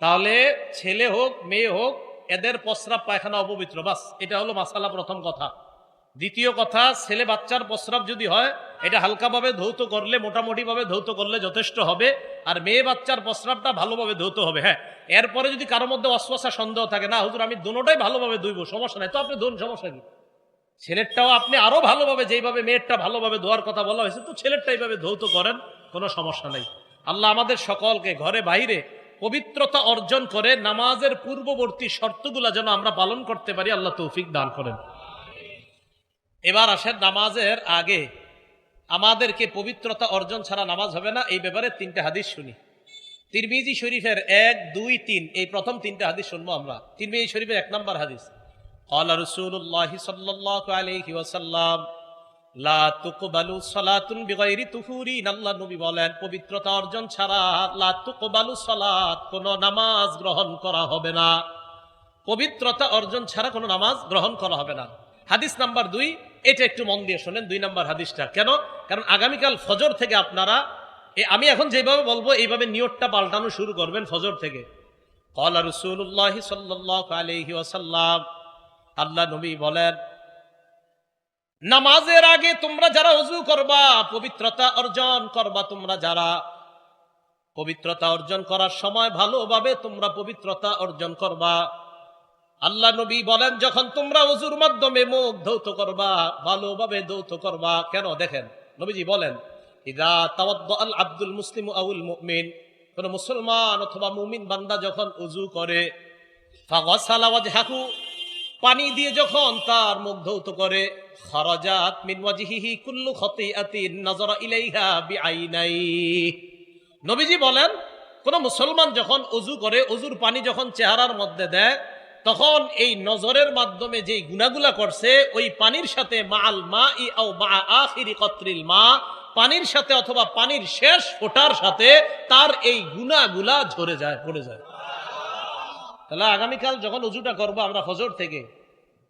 তাহলে ছেলে হোক মেয়ে হোক এদের প্রস্রাব পায়খানা অপবিত্র, বাস এটা হলো মাসালা, প্রথম কথা। দ্বিতীয় কথা, ছেলে বাচ্চার প্রস্রাব যদি হয় এটা হালকাভাবে ধৌত করলে, মোটামুটি ভাবে ধৌত করলে যথেষ্ট হবে। আর মেয়ে বাচ্চার প্রস্রাবটা ভালোভাবে ধৌত হবে। হ্যাঁ, এরপরে যদি কারোর মধ্যে অস্পশা সন্দেহ থাকে, না হুজুর আমি দুটোটাই ভালোভাবে ধুইব, সমস্যা নাই, তো আপনি ধুন, সমস্যা কি। ছেলেরটাও আপনি আরো ভালোভাবে, যেইভাবে মেয়েরটা ভালোভাবে ধোয়ার কথা বলা হয়েছে, তো ছেলেরটা এইভাবে ধৌত করেন, কোনো সমস্যা নাই। আল্লাহ আমাদের সকলকে ঘরে বাইরে পবিত্রতা অর্জন করে নামাজের পূর্ববর্তী শর্তগুলা যেন আমরা পালন করতে পারি, আল্লাহ তৌফিক দান করেন। এবার আসেন, নামাজের আগে আমাদেরকে পবিত্রতা অর্জন ছাড়া নামাজ হবে না, এই ব্যাপারে 3টা হাদিস শুনি। তিরমিজি শরীফের 1, 2, 3 এই প্রথম 3টা হাদিস শুনবো আমরা। তিরমিজি শরীফের 1 নম্বর হাদিস, ক্বালা রাসূলুল্লাহ সাল্লাল্লাহু আলাইহি ওয়াসাল্লাম লা তুকবালু সালাতুন বিগাইরি তুহুরিন, আল্লাহ নবী বলেন পবিত্রতা অর্জন ছাড়া লা তুকবালু সালাত, কোন নামাজ গ্রহণ করা হবে না। পবিত্রতা অর্জন ছাড়া কোনো নামাজ গ্রহণ করা হবে না। হাদিস নাম্বার 2, এটা একটু মন দিয়ে শোনেন, 2 নম্বর হাদিসটা। কেন? কারণ আগামীকাল ফজর থেকে আপনারা আমি এখন যেভাবে বলবো এইভাবে নিয়তটা পাল্টানো শুরু করবেন ফজর থেকে। ক্বালা রাসূলুল্লাহ সাল্লাল্লাহু আলাইহি ওয়াসাল্লাম, আল্লাহ নবী বলেন নামাজের আগে তোমরা যারা ওযু করবা, পবিত্রতা অর্জন করবা, তোমরা যারা পবিত্রতা অর্জন করার সময় ভালোভাবে তোমরা পবিত্রতা অর্জন করবা। আল্লাহ নবী বলেন, যখন তোমরা ওযুর মাধ্যমে মুখ ধৌত করবা, ভালোভাবে ধৌত করবা। কেন দেখেন, নবীজি বলেন, ইযা তাওয়াদ্দাআল আব্দুল মুসলিমু আউল মুমিন, কোন মুসলমান অথবা মুমিন বান্দা যখন ওযু করে, ফাগাসালা ওয়াজহাহু, পানি দিয়ে যখন তার মুখ ধৌত করে, খারাজাত মিন ওয়াজহিহি কুল্লু খাতিআতিন নাযারা ইলাইহা বিআইনাইহি। নবীজি বলেন, কোন মুসলমান যখন ওযু করে, ওযুর পানি যখন চেহারার মধ্যে দেয়, তখন এই নজরের মাধ্যমে যেই গুনাহগুলা করছে, ওই পানির সাথে মাআল মাই আও মা আখিরি কতরিল মা, পানির সাথে অথবা পানির শেষ ফোঁটার সাথে তার এই গুনাহগুলা ঝরে যায়, পড়ে যায়। তাহলে আগামীকাল যখন ওযুটা করবো আমরা ফজর থেকে,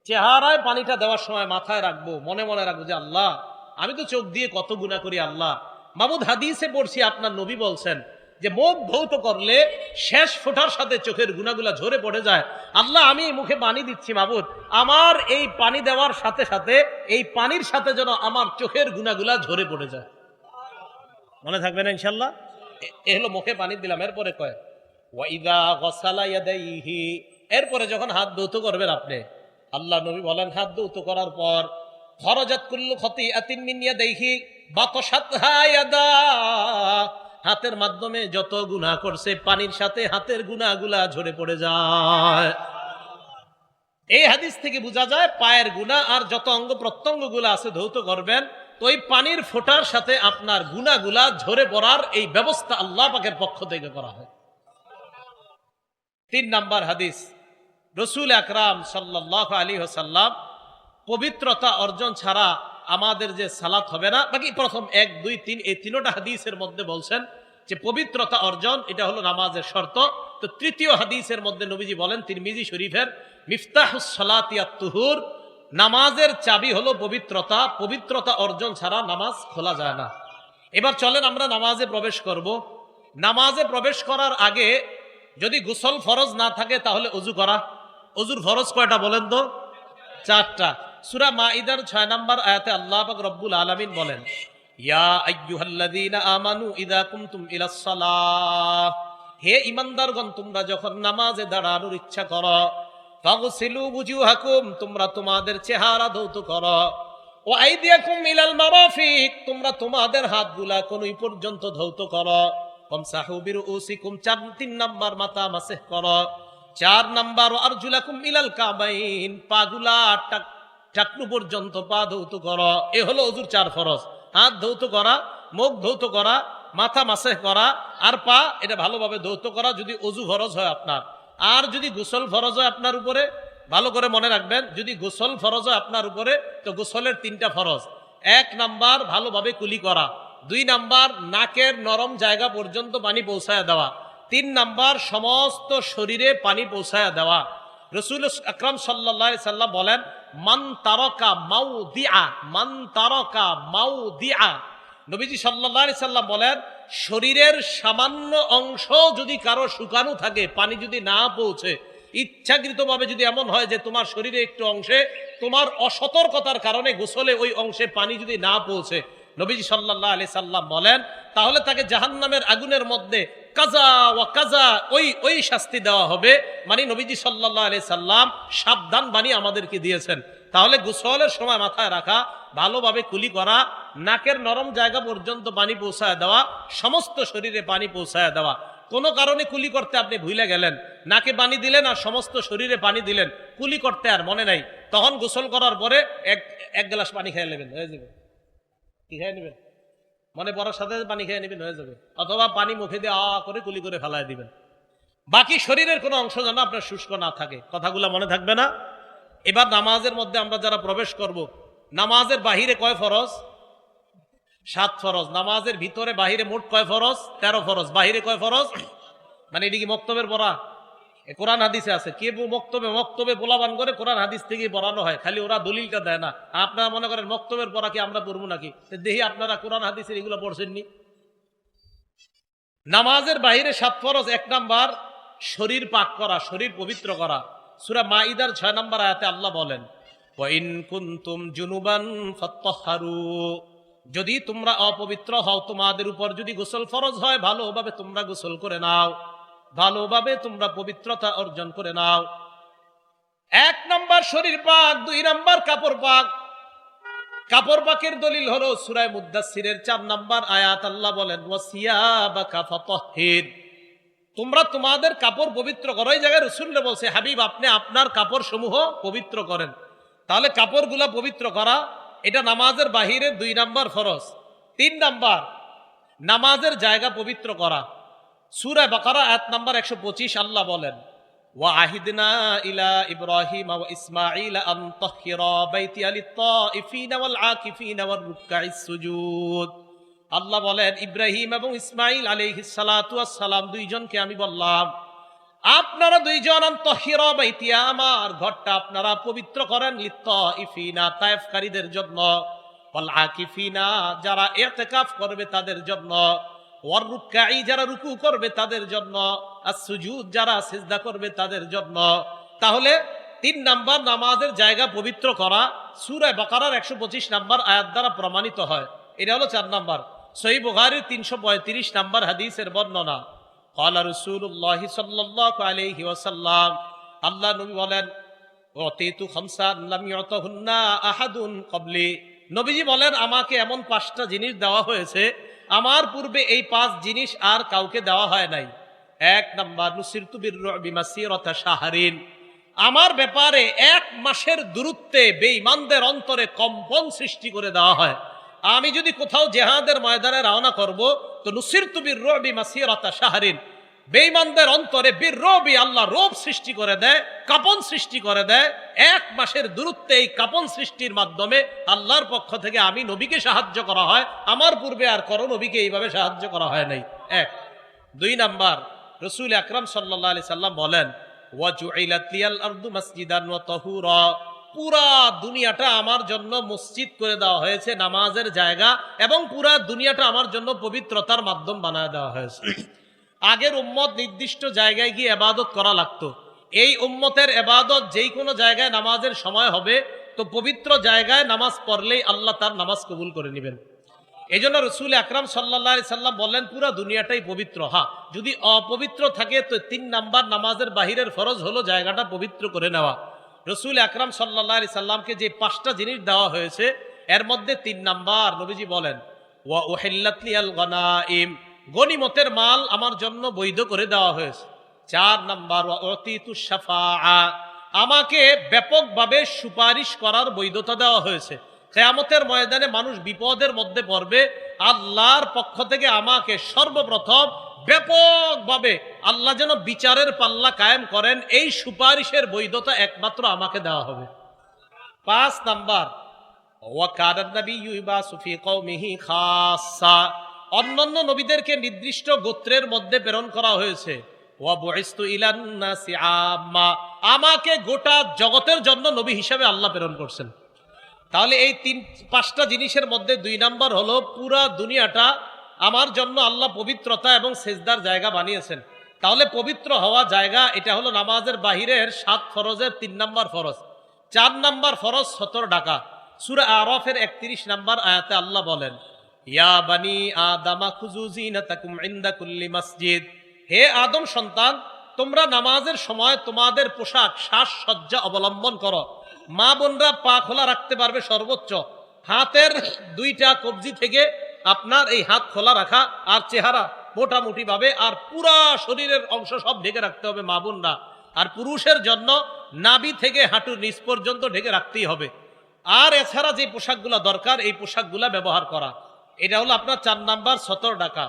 চেহারায় পানিটা দেওয়ার সময় মাথায় রাখবো, মনে মনে রাখবো যে আল্লাহ, আমি তো চোখ দিয়ে কত গুনাহ করি আল্লাহ। মাবুদ, হাদিসে পড়ছি আপনার নবী বলছেন যে মুখ ধৌত করলে শেষ ফোঁটার সাথে চোখের গুনাহগুলা ঝরে পড়ে যায়। আল্লাহ, আমি মুখে পানি দিচ্ছি মাবুদ, আমার এই পানি দেওয়ার সাথে সাথে এই পানির সাথে যেন আমার চোখের গুনাহগুলা ঝরে পড়ে যায়। মনে থাকবে না ইনশাল্লাহ? এ হলো মুখে পানি দিলাম। এরপরে কয় ওয়াইদা গসালা ইয়াদাইহি, এরপরে যখন হাত ধৌত করবেন আপনি, আল্লাহ নবী বলেন, হাত ধৌত করার পর খরজাত কুল্লু খাতিআতিন মিন ইয়াদাইহি বাতাশাতহা ইয়াদা, হাতের মাধ্যমে যত গুনাহ করছে পানির সাথে হাতের গুনাহগুলা ঝরে পড়ে যায়। এই হাদিস থেকে বোঝা যায় পায়ের গুনাহ আর যত অঙ্গ প্রত্যঙ্গগুলো আছে ধৌত করবেন, তো ওই পানির ফোঁটার সাথে আপনার গুনাহগুলা ঝরে পড়ার এই ব্যবস্থা আল্লাহ পাকের পক্ষ থেকে করা হয়। 3 নাম্বার হাদিস, রাসূল আকরাম সাল্লাল্লাহু আলাইহি ওয়াসাল্লাম পবিত্রতা অর্জন ছাড়া আমাদের যে সালাত হবে না। বাকি প্রথম 1, 2, 3 এই তিনটা হাদিসের মধ্যে বলছেন যে পবিত্রতা অর্জন এটা হলো নামাজের শর্ত। তো তৃতীয় হাদিসের মধ্যে নবীজি বলেন, তিরমিজি শরীফের, মিফতাহুস সালাতি আত-তুহুর, নামাজের চাবি হলো পবিত্রতা, পবিত্রতা অর্জন ছাড়া নামাজ খোলা যায় না। এবার চলেন আমরা নামাজে প্রবেশ করব। নামাজে প্রবেশ করার আগে যদি গোসল ফরজ না থাকে তাহলে ওযু করা। ওযুর ফরজ কয়টা বলেন তো? 4টা। সূরা মাইদার 6 নম্বর আয়াতে আল্লাহ পাক রব্বুল আলামিন বলেন, ইয়া আইয়ুহাল্লাযীনা আমানু ইযা কুমতুম ইলাস সালাহ, হে ঈমানদারগণ, তোমরা যখন নামাজে দাঁড়ানোর ইচ্ছা করো, ফাগসিলু বুজুহাকুম, তোমরা তোমাদের চেহারা ধৌত করো, ওয়া আইদিয়াকুম ইলাল মারাফিক, তোমরা তোমাদের হাতগুলা কনুই পর্যন্ত ধৌত করো, ওয়ামসাহু বিরুউসিকুম, 3 নাম্বার মাথা মাসহ করো, 4 নাম্বার আরজুলাকুম ইলাল কাবাইন, পাগুলা টাকনু পর্যন্ত পা ধৌত করো। এ হলো ওযুর 4 ফরজ। হাত ধৌত করা, মুখ ধৌত করা, মাথা মাসহ করা আর পা এটা ভালোভাবে ধৌত করা যদি ওযু ফরজ হয় আপনার। আর যদি গোসল ফরজ হয় আপনার উপরে, ভালো করে মনে রাখবেন, যদি গোসল ফরজ হয় আপনার উপরে তো গোসলের 3টা ফরজ। 1 নাম্বার ভালোভাবে কুলি করা, 2 নাম্বার নাকের নরম জায়গা পর্যন্ত পানি পৌঁছায় দেওয়া, 3 নাম্বার সমস্ত শরীরে পানি পৌঁছায় দেওয়া। রাসূল আকরাম সাল্লাল্লাহু আলাইহি সাল্লাম বলেন, মান তারাকা মাউদিআ, মান তারাকা মাউদিআ, নবীজি সাল্লাল্লাহু আলাইহি সাল্লাম বলেন, শরীরের সামান্য অংশ যদি কারো শুকানো থাকে, পানি যদি না পৌঁছে, ইচ্ছাকৃতভাবে যদি এমন হয় যে তোমার শরীরে একটু অংশে তোমার অসতর্কতার কারণে গোসলে ওই অংশে পানি যদি না পৌঁছে, নবীজি সাল্লাল্লাহু আলাইহি সাল্লাম বলেন, তাহলে তাকে জাহান্নামের আগুনের মধ্যে কাজা ওয়া কাজা ওই শাস্তি দেওয়া হবে। মানে নবীজি সাল্লাল্লাহু আলাইহি সাল্লাম সাবধান বাণী আমাদেরকে দিয়েছেন। তাহলে গোসলের সময় মাথায় রাখা, ভালোভাবে কুলি করা, নাকের নরম জায়গা পর্যন্ত পানি পৌঁছায় দেওয়া, সমস্ত শরীরে পানি পৌঁছায় দেওয়া। কোনো কারণে কুলি করতে আপনি ভুলে গেলেন, নাকে পানি দিলেন আর সমস্ত শরীরে পানি দিলেন, কুলি করতে আর মনে নাই, তখন গোসল করার পরে এক গ্লাস পানি খেয়ে নেবেন, হয়ে যাবে। কি খেয়ে নেবেন? মনে পড়ার সাথে পানি খেয়ে নেবেন, হয়ে যাবে। অথবা পানি মুখে দিয়ে করে কুলি করে ফেলায় দিবেন। বাকি শরীরের কোনো অংশ যেন আপনার শুষ্ক না থাকে। কথাগুলো মনে থাকবে না? এবার নামাজের মধ্যে আমরা যারা প্রবেশ করব, নামাজের বাহিরে কয় ফরজ? 7 ফরজ। নামাজের ভিতরে বাহিরে মোট কয় ফরজ? 13 ফরজ। বাহিরে কয় ফরজ? মানে এটি কি মক্তবের পড়া? কোরআন হাদিসে আছে। কে মক্তবে পোলাবান করে কোরআন হাদিস থেকে পড়ানো হয়, খালি ওরা দলিলটা দেয় না। আপনারা মনে করেন মক্তবের পড়া কি আমরা পড়বো নাকি? দেখি আপনারা কোরআন হাদিসের এগুলো পড়ছেননি। নামাজের বাহিরে 7 ফরজ। 1 নাম্বার শরীর পাক করা, শরীর পবিত্র করা। সূরা মাইদার 6 নম্বর আয়াতে আল্লাহ বলেন, ওয়া ইন কুনতুম জুনুবান ফাত্তাহহারু, যদি তোমরা অপবিত্র হও, তোমাদের উপর যদি গোসল ফরজ হয়, ভালোভাবে তোমরা গোসল করে নাও, ভালোভাবে তোমরা পবিত্রতা অর্জন করে নাও। 1 নাম্বার শরীর পাক, 2 নাম্বার কাপড় পাক। কাপড় পাকের দলিল হলো সূরা মুদ্দাসসিরের 4 নাম্বার আয়াত। আল্লাহ বলেন ওয়াসিয়াবাকা ফাতাহহির, তোমরা তোমাদের কাপড় পবিত্র করো। এই জায়গায় রাসূল বলছে, হাবিব আপনি আপনার কাপড় সমূহ পবিত্র করেন। তাহলে কাপড়গুলা পবিত্র করা এটা নামাজের বাহিরের 2 নাম্বার ফরজ। 3 নাম্বার নামাজের জায়গা পবিত্র করা। সূরা বাকারা আয়াত নাম্বার 125 আল্লাহ বলেন ওয়াহিদনা ইলা ইব্রাহিম ওয়া ইসমাঈল আন তাহহিরা বাইতিয়া লিত-তাইফিনা ওয়াল আকিফিনা ওয়ার রুকআইস সুজুদ। আল্লাহ বলেন ইব্রাহিম এবং ইসমাঈল আলাইহিস সালাতু ওয়াস সালাম দুইজনকে আমি বললাম আপনারা দুইজন আন তাহহিরা বাইতিয়া, আমার ঘরটা আপনারা পবিত্র করেন, লিত-তাইফিনা তায়েফকারীদের জন্য, ওয়াল আকিফিনা যারা ইতিকাফ করবে তাদের জন্য, ওয়ার রুকআই যারা রুকু করবে তাদের জন্য, আস-সুজুদ যারা সিজদা করবে তাদের জন্য। তাহলে 3 নাম্বার নামাজের জায়গা পবিত্র করা সূরা বাকারার 125 নাম্বার আয়াত দ্বারা প্রমাণিত হয়। এটা হলো 4 নাম্বার। সহিহ বুখারীর 335 নাম্বার হাদিসের বর্ণনা। ক্বালা রাসূলুল্লাহ সাল্লাল্লাহু আলাইহি ওয়াসাল্লাম, আল্লাহ নবী বলেন উতিতু খামসান লাম ইউতাহুন্না আহাদুন ক্বাবলি, নবীজি বলেন আমাকে এমন 5টা জিনিস দেওয়া হয়েছে, আমার পূর্বে এই 5 জিনিস আর কাউকে দেওয়া হয় নাই। 1 নাম্বার নুসিরতু বির-রু'বি মাসিরাতা শাহরিন, আমার ব্যাপারে 1 মাসের দূরত্বে বেঈমানদের অন্তরে কম্পন সৃষ্টি করে দেওয়া হয়। আমি যদি কোথাও জিহাদের ময়দানে রওনা করব তো নুসিরতু বির-রু'বি মাসিরাতা শাহরিন, বেঈমানদের অন্তরে বির-রু'বি আল্লাহ রূপ সৃষ্টি করে দেয়, কাঁপন সৃষ্টি করে দেয়। 1 মাসের দূরত্বে এই কাঁপন সৃষ্টির মাধ্যমে আল্লাহর পক্ষ থেকে আমি নবীকে সাহায্য করা হয়, আমার পূর্বে আর কোন নবীকে এইভাবে সাহায্য করা হয় নাই। 1। 2 নাম্বার রাসূল আকরাম সাল্লাল্লাহু আলাইহি সাল্লাম বলেন ওয়াজুইলাত লিয়াল আরদু মাসজিদান ওয়া তাহুরা, পুরা দুনিয়াটা আমার জন্য মসজিদ করে দেওয়া হয়েছে, নামাজের জায়গা, এবং পুরা দুনিয়াটা আমার জন্য পবিত্রতার মাধ্যম বানায় দেওয়া হয়েছে। আগের উম্মত নির্দিষ্ট জায়গায় গিয়ে ইবাদত করা লাগতো, এই উম্মতের ইবাদত যেই কোনো জায়গায় নামাজের সময় হবে তো পবিত্র জায়গায় নামাজ পড়লেই আল্লাহ তার নামাজ কবুল করে নেবেন। এই জন্য রাসূল আকরাম সাল্লাল্লাহু আলাইহি সাল্লাম বললেন পুরা দুনিয়াটাই পবিত্র। হ্যাঁ, যদি অপবিত্র থাকে তো 3 নাম্বার নামাজের বাহিরের ফরজ হলো জায়গাটা পবিত্র করে নেওয়া। রাসূল আকরাম সাল্লাল্লাহু আলাইহি সাল্লামকে যে 5টা জিনিস দেওয়া হয়েছে এর মধ্যে 3 নাম্বার নবীজি বলেন ওয়া উহিল্লাত লিয়াল গনাইম, গনিমতের মাল আমার জন্য বৈধ করে দেওয়া হয়েছে। 4 নাম্বার ওয়া উতিতুশ শাফাআ, আমাকে ব্যাপকভাবে সুপারিশ করার বৈধতা দেওয়া হয়েছে। কিয়ামতের ময়দানে মানুষ বিপদের মধ্যে পড়বে, আল্লাহর পক্ষ থেকে আমাকে সর্বপ্রথম ব্যাপকভাবে আল্লাহ যেন বিচারের পাল্লা কায়েম করেন, এই সুপারিশের বৈধতা একমাত্র আমাকে দেওয়া হবে। 5 নাম্বার ওয়া কানান নাবিয়্যু ইবাসু ফি কওমিহি খাসসা, অন্যান্য নবীদেরকে নির্দিষ্ট গোত্রের মধ্যে প্রেরণ করা হয়েছে। ওয়া বুইসতু ইলান নাসি আম্মা, আমাকে গোটা জগতের জন্য নবী হিসেবে আল্লাহ প্রেরণ করছেন। তাহলে এই 5টা জিনিসের মধ্যে 2 নাম্বার হলো পুরা দুনিয়াটা আমার জন্য আল্লাহ পবিত্রতা এবং সেজদার জায়গা বানিয়েছেন। তাহলে পবিত্র হওয়া জায়গা এটা হলো নামাজের বাহিরের 7 ফরজের 3 নাম্বার ফরজ। 4 নাম্বার ফরজ 17 ডাকা। সূরা আরাফের 31 নাম্বার আয়াতে আল্লাহ বলেন ইয়া বানি আদামা খুযু যিনাতাকুম ইনদা কুল্লি মসজিদ, হে আদম সন্তান তোমরা নামাজের সময় তোমাদের পোশাক সাজসজ্জা অবলম্বন করো। মা বোনরা পা খোলা রাখতে পারবে সর্বোচ্চ, হাতের 2টা কবজি থেকে আপনার এই হাত খোলা রাখা, আর চেহারা মোটামুটি ভাবে আর পুরা শরীরের অংশ সব ঢেকে রাখতে হবে মা বোনরা। আর পুরুষের জন্য নাভি থেকে হাঁটুর নিচ পর্যন্ত ঢেকে রাখতেই হবে। আর এছাড়া যে পোশাকগুলা দরকার এই পোশাকগুলা ব্যবহার করা, এটা হলো আপনার 4 নাম্বার 17 ডাকা।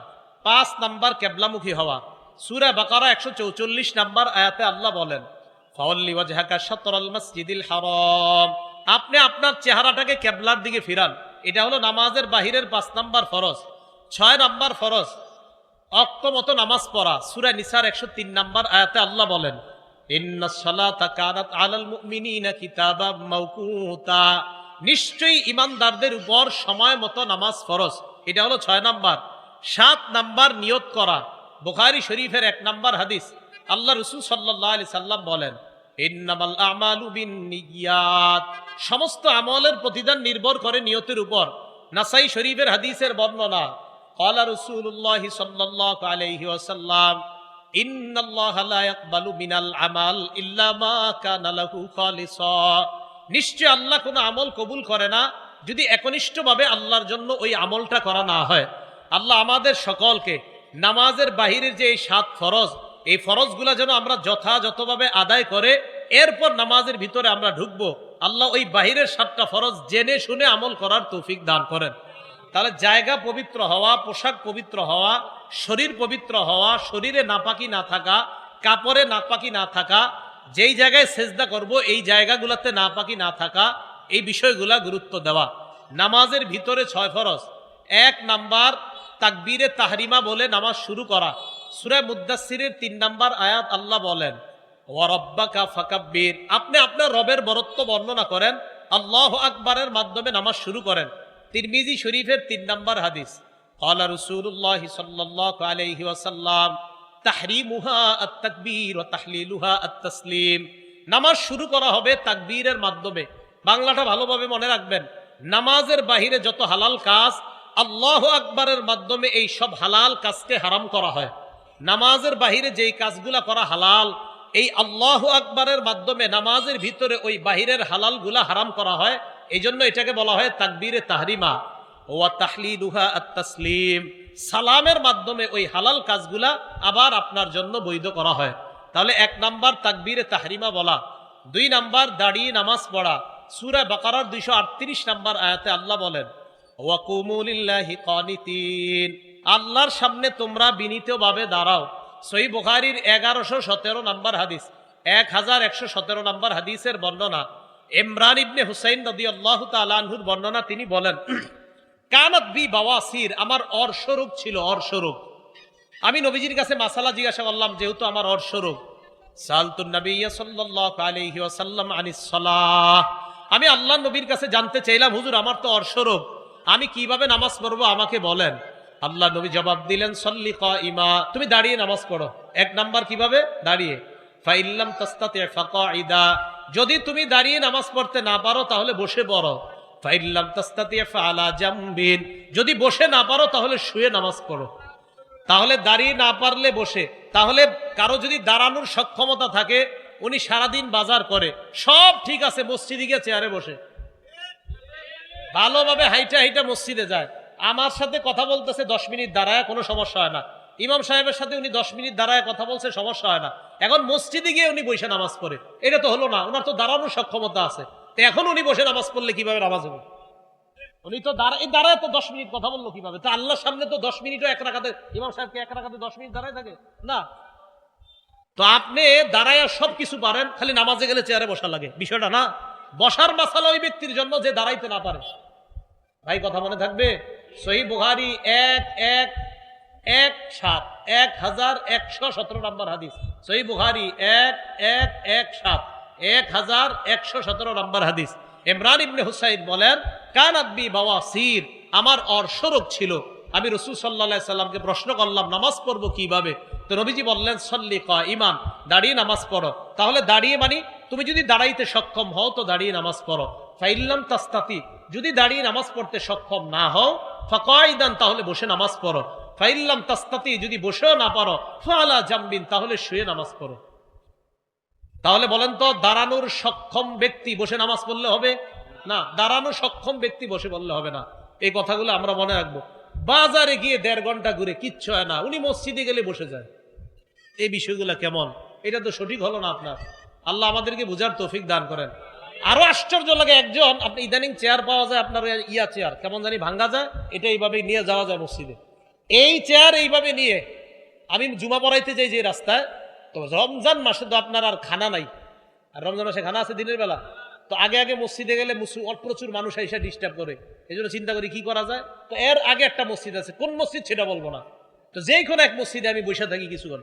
5 নাম্বার কেবলামুখী হওয়া। সূরা বাকারা 144 নাম্বার আয়াতে আল্লাহ বলেন ফাওয়াল্লি ওয়াজহাকা শাতরাল মাসজিদিল হারাম, আপনি আপনার চেহারাটাকে কিবলার দিকে ফিরান। এটা হলো নামাজের বাহিরের 5 নাম্বার ফরজ। 6 নাম্বার ফরজ ওয়াক্ত মতো নামাজ পড়া। সূরা নিসার 103 নাম্বার আয়াতে আল্লাহ বলেন ইন্নাস সালাতা কানাত আলাল মুমিনিনা কিতাবাম মাওকুতা, নিশ্চয়ই ঈমানদারদের উপর সময় মতো নামাজ ফরজ। এটা হলো 6 নাম্বার। 7 নাম্বার নিয়ত করা। বুখারী শরীফের 1 নাম্বার হাদিস, আল্লাহ রাসূল সাল্লাল্লাহু আলাইহি সাল্লাম বলেন ইন্নামাল আমালু বিন্নিয়াত, সমস্ত আমলের প্রতিদান নির্ভর করে নিয়তের উপর। নাসাই শরীফের হাদিসের বর্ণনা, ক্বালা রাসূলুল্লাহ সাল্লাল্লাহু আলাইহি ওয়াসাল্লাম, ইন্নাল্লাহা লা ইয়াকবালু মিনাল আমাল ইল্লা মা কানা লাহু খালিসা, নিশ্চয় আল্লাহ কোনো আমল কবুল করে না যদি একনিষ্ঠভাবে আল্লাহর জন্য ওই আমলটা করা না হয়। আল্লাহ আমাদের সকলকে নামাজের বাহিরের যে এই 7 ফরজ, এই ফরজগুলা যেন আমরা যথাযথভাবে আদায় করে এরপর নামাজের ভিতরে আমরা ঢুকবো। আল্লাহ ওই বাহিরের 7টা ফরজ জেনে শুনে আমল করার তৌফিক দান করেন। তাহলে জায়গা পবিত্র হওয়া, পোশাক পবিত্র হওয়া, শরীর পবিত্র হওয়া, শরীরে নাপাকি না থাকা, কাপড়ে নাপাকি না থাকা, যেই জায়গায় সেজদা করব এই জায়গাগুলোতে নাপাকি না থাকা, এই বিষয়গুলা গুরুত্ব দেওয়া। নামাজের ভিতরে 6 ফরজ। 1 নাম্বার তাকবীরে তাহরিমা বলে নামাজ শুরু করা। সূরা মুদ্দাসসিরের 3 নাম্বার আয়াত আল্লাহ বলেন, ওয়া রাব্বাকা ফাকাব্বির, আপনি আপনার রবের বরত্ব বর্ণনা করেন, আল্লাহু আকবারের মাধ্যমে নামাজ শুরু করেন। তিরমিজি শরীফের 3 নাম্বার হাদিস, ক্বালা রাসূলুল্লাহ সাল্লাল্লাহু আলাইহি ওয়াসাল্লাম, তাহরিমুহা আত-তাকবীর ওয়া তাহলিলুহা আত-তাসলিম, নামাজ শুরু করা হবে তাকবীরের মাধ্যমে। বাংলাটা ভালোভাবে মনে রাখবেন, নামাজের বাহিরে যত হালাল কাজ আল্লাহু আকবারের মাধ্যমে এই সব হালাল কাজকে হারাম করা হয়। নামাজের বাহিরে যেই কাজগুলা করা হালাল, এই আল্লাহু আকবারের মাধ্যমে নামাজের ভিতরে ওই বাহিরের হালালগুলা হারাম করা হয়। এই জন্য এটাকে বলা হয় তাকবীরে তাহরিমা। ওয়া তাহলিলুহা আত-তাসলিম, সালামের মাধ্যমে ওই হালাল কাজগুলা আবার আপনার জন্য বৈধ করা হয়। তাহলে 1 নাম্বার তাকবীরে তাহরিমা বলা। 2 নাম্বার দাঁড়িয়ে নামাজ পড়া। সূরা বাকারার 238 নাম্বার আয়াতে আল্লাহ বলেন, ওয়া কুমু লিল্লাহি কানিতিন, আল্লাহর সামনে তোমরা বিনীতভাবে দাঁড়াও। সহিহ বুখারীর 1117 নাম্বার হাদিস, 1117 নাম্বার হাদিসের বর্ণনা, ইমরান ইবনে হুসাইন রাদিয়াল্লাহু তাআলা আনহুর বর্ণনা, তিনি বলেন, কানাত বি বাওয়াসির, আমার অর্শরোগ ছিল, অর্শরোগ। আমি নবীজির কাছে মাসালা জিজ্ঞাসা করলাম, যেহেতু আমার অর্শরোগ, সালতুন নবিয়্য সাল্লাল্লাহু আলাইহি ওয়াসাল্লাম আনিস সালাহ, আমি আল্লাহর নবীর কাছে জানতে চাইলাম, হুজুর আমার তো অর্শরোগ, আমি কিভাবে নামাজ পড়বো আমাকে বলেন। আল্লাহ নবী জবাব দিলেন, সল্লি কাইমা, তুমি দাঁড়িয়ে নামাজ পড়ো। 1 নাম্বার কিভাবে? দাঁড়িয়ে। ফাইল্লাম তাস্তাতি ফাকাইদা, যদি তুমি দাঁড়িয়ে নামাজ পড়তে না পারো তাহলে বসে পড়ো। ফাইল্লাম তাস্তাতি ফাআলা জামবিন, যদি বসে না পারো তাহলে শুয়ে নামাজ পড়ো। তাহলে দাঁড়িয়ে না পারলে বসে। তাহলে কারো যদি দাঁড়ানোর সক্ষমতা থাকে, উনি সারাদিন বাজার করে, সব ঠিক আছে, মসজিদে গিয়ে চেয়ারে বসে ভালোভাবে হাইটা হাইটা মসজিদে যায়, আমার সাথে কথা বলতেছে 10 মিনিট দাঁড়ায়, কোনো সমস্যা হয় না। ইমাম সাহেবের সাথে উনি 10 মিনিট দাঁড়ায় কথা বলছে, সমস্যা হয় না। এখন মসজিদে গিয়ে উনি বসে নামাজ পড়ে, এটা তো হলো না, ওনার তো দাঁড়ানোর সক্ষমতা আছে, তো এখন উনি বসে নামাজ পড়লে কিভাবে নামাজ হবে? উনি তো দাঁড়ায় তো 10 মিনিট কথা বললো কিভাবে? তো আল্লাহর সামনে তো 10 মিনিটও 1 রাকাতে, ইমাম সাহেবকে 1 রাকাতে 10 মিনিট দাঁড়ায় থাকে না। তো আপনি দাঁড়ায় সব কিছু পারেন, খালি নামাজে গেলে চেয়ারে বসা লাগে, বিষয়টা না। বসার মাসালা ওই ব্যক্তির জন্য যে দাঁড়াইতে না পারে। ভাই কথা মনে থাকবে। সহিহ বুখারী 1117 নাম্বার হাদিস, সহিহ বুখারী 1117 নাম্বার হাদিস। ইমরান ইবনে হুসাইন বলেন, কানাত বি বাওয়াসির, আমার অর্শরোগ ছিল। আমি রাসূল সাল্লাল্লাহু আলাইহি সাল্লামকে প্রশ্ন করলাম, নামাজ পড়বো কিভাবে? তো নবীজি বললেন, সল্লি কাইমান, দাঁড়িয়ে নামাজ পড়ো। তাহলে দাঁড়িয়ে মানে তুমি যদি দাঁড়াইতে সক্ষম হও তো দাঁড়িয়ে নামাজ পড়ো। ফাইল্লাম তাস্তাতি, যদি দাঁড়িয়ে নামাজ পড়তে সক্ষম না হও, ফাকাইদান, তাহলে বসে নামাজ পড়ো। ফাইল্লাম তাস্তাতি, যদি বসেও না পারো, ফাআলা জামবিন, তাহলে শুয়ে নামাজ পড়ো। তাহলে বলেন তো, দাঁড়ানোর সক্ষম ব্যক্তি বসে নামাজ পড়লে হবে না? দাঁড়ানো সক্ষম ব্যক্তি বসে বললে হবে না। এই কথাগুলো আমরা মনে রাখবো। বাজারে গিয়ে 1.5 ঘন্টা ঘুরে কিচ্ছু হয় না, উনি মসজিদে গেলে বসে যায়। এই বিষয়গুলো কেমন? এটা তো সঠিক হলো না আপনার। আল্লাহ আমাদেরকে বুঝার তৌফিক দান করেন। আরো আশ্চর্য লাগে, একজন, আপনি ইদানিং চেয়ার পাওয়া যায়, আপনার চেয়ার কেমন জানি ভাঙ্গা যায়, এটা এইভাবে নিয়ে যাওয়া যায় মসজিদে। এই চেয়ার এইভাবে নিয়ে আমি জুমা পড়াইতে যাই যে রাস্তায়, তো রমজান মাসে তো আপনার আর খানা নাই, আর রমজান মাসে খানা আছে দিনের বেলা। তো আগে মসজিদে গেলে প্রচুর মানুষ এসে ডিস্টার্ব করে, এই জন্য চিন্তা করি কি করা যায়। তো এর আগে একটা মসজিদ আছে, কোন মসজিদ সেটা বলবো না, তো যেই কোনো এক মসজিদে আমি বসে থাকি, কিছুক্ষণ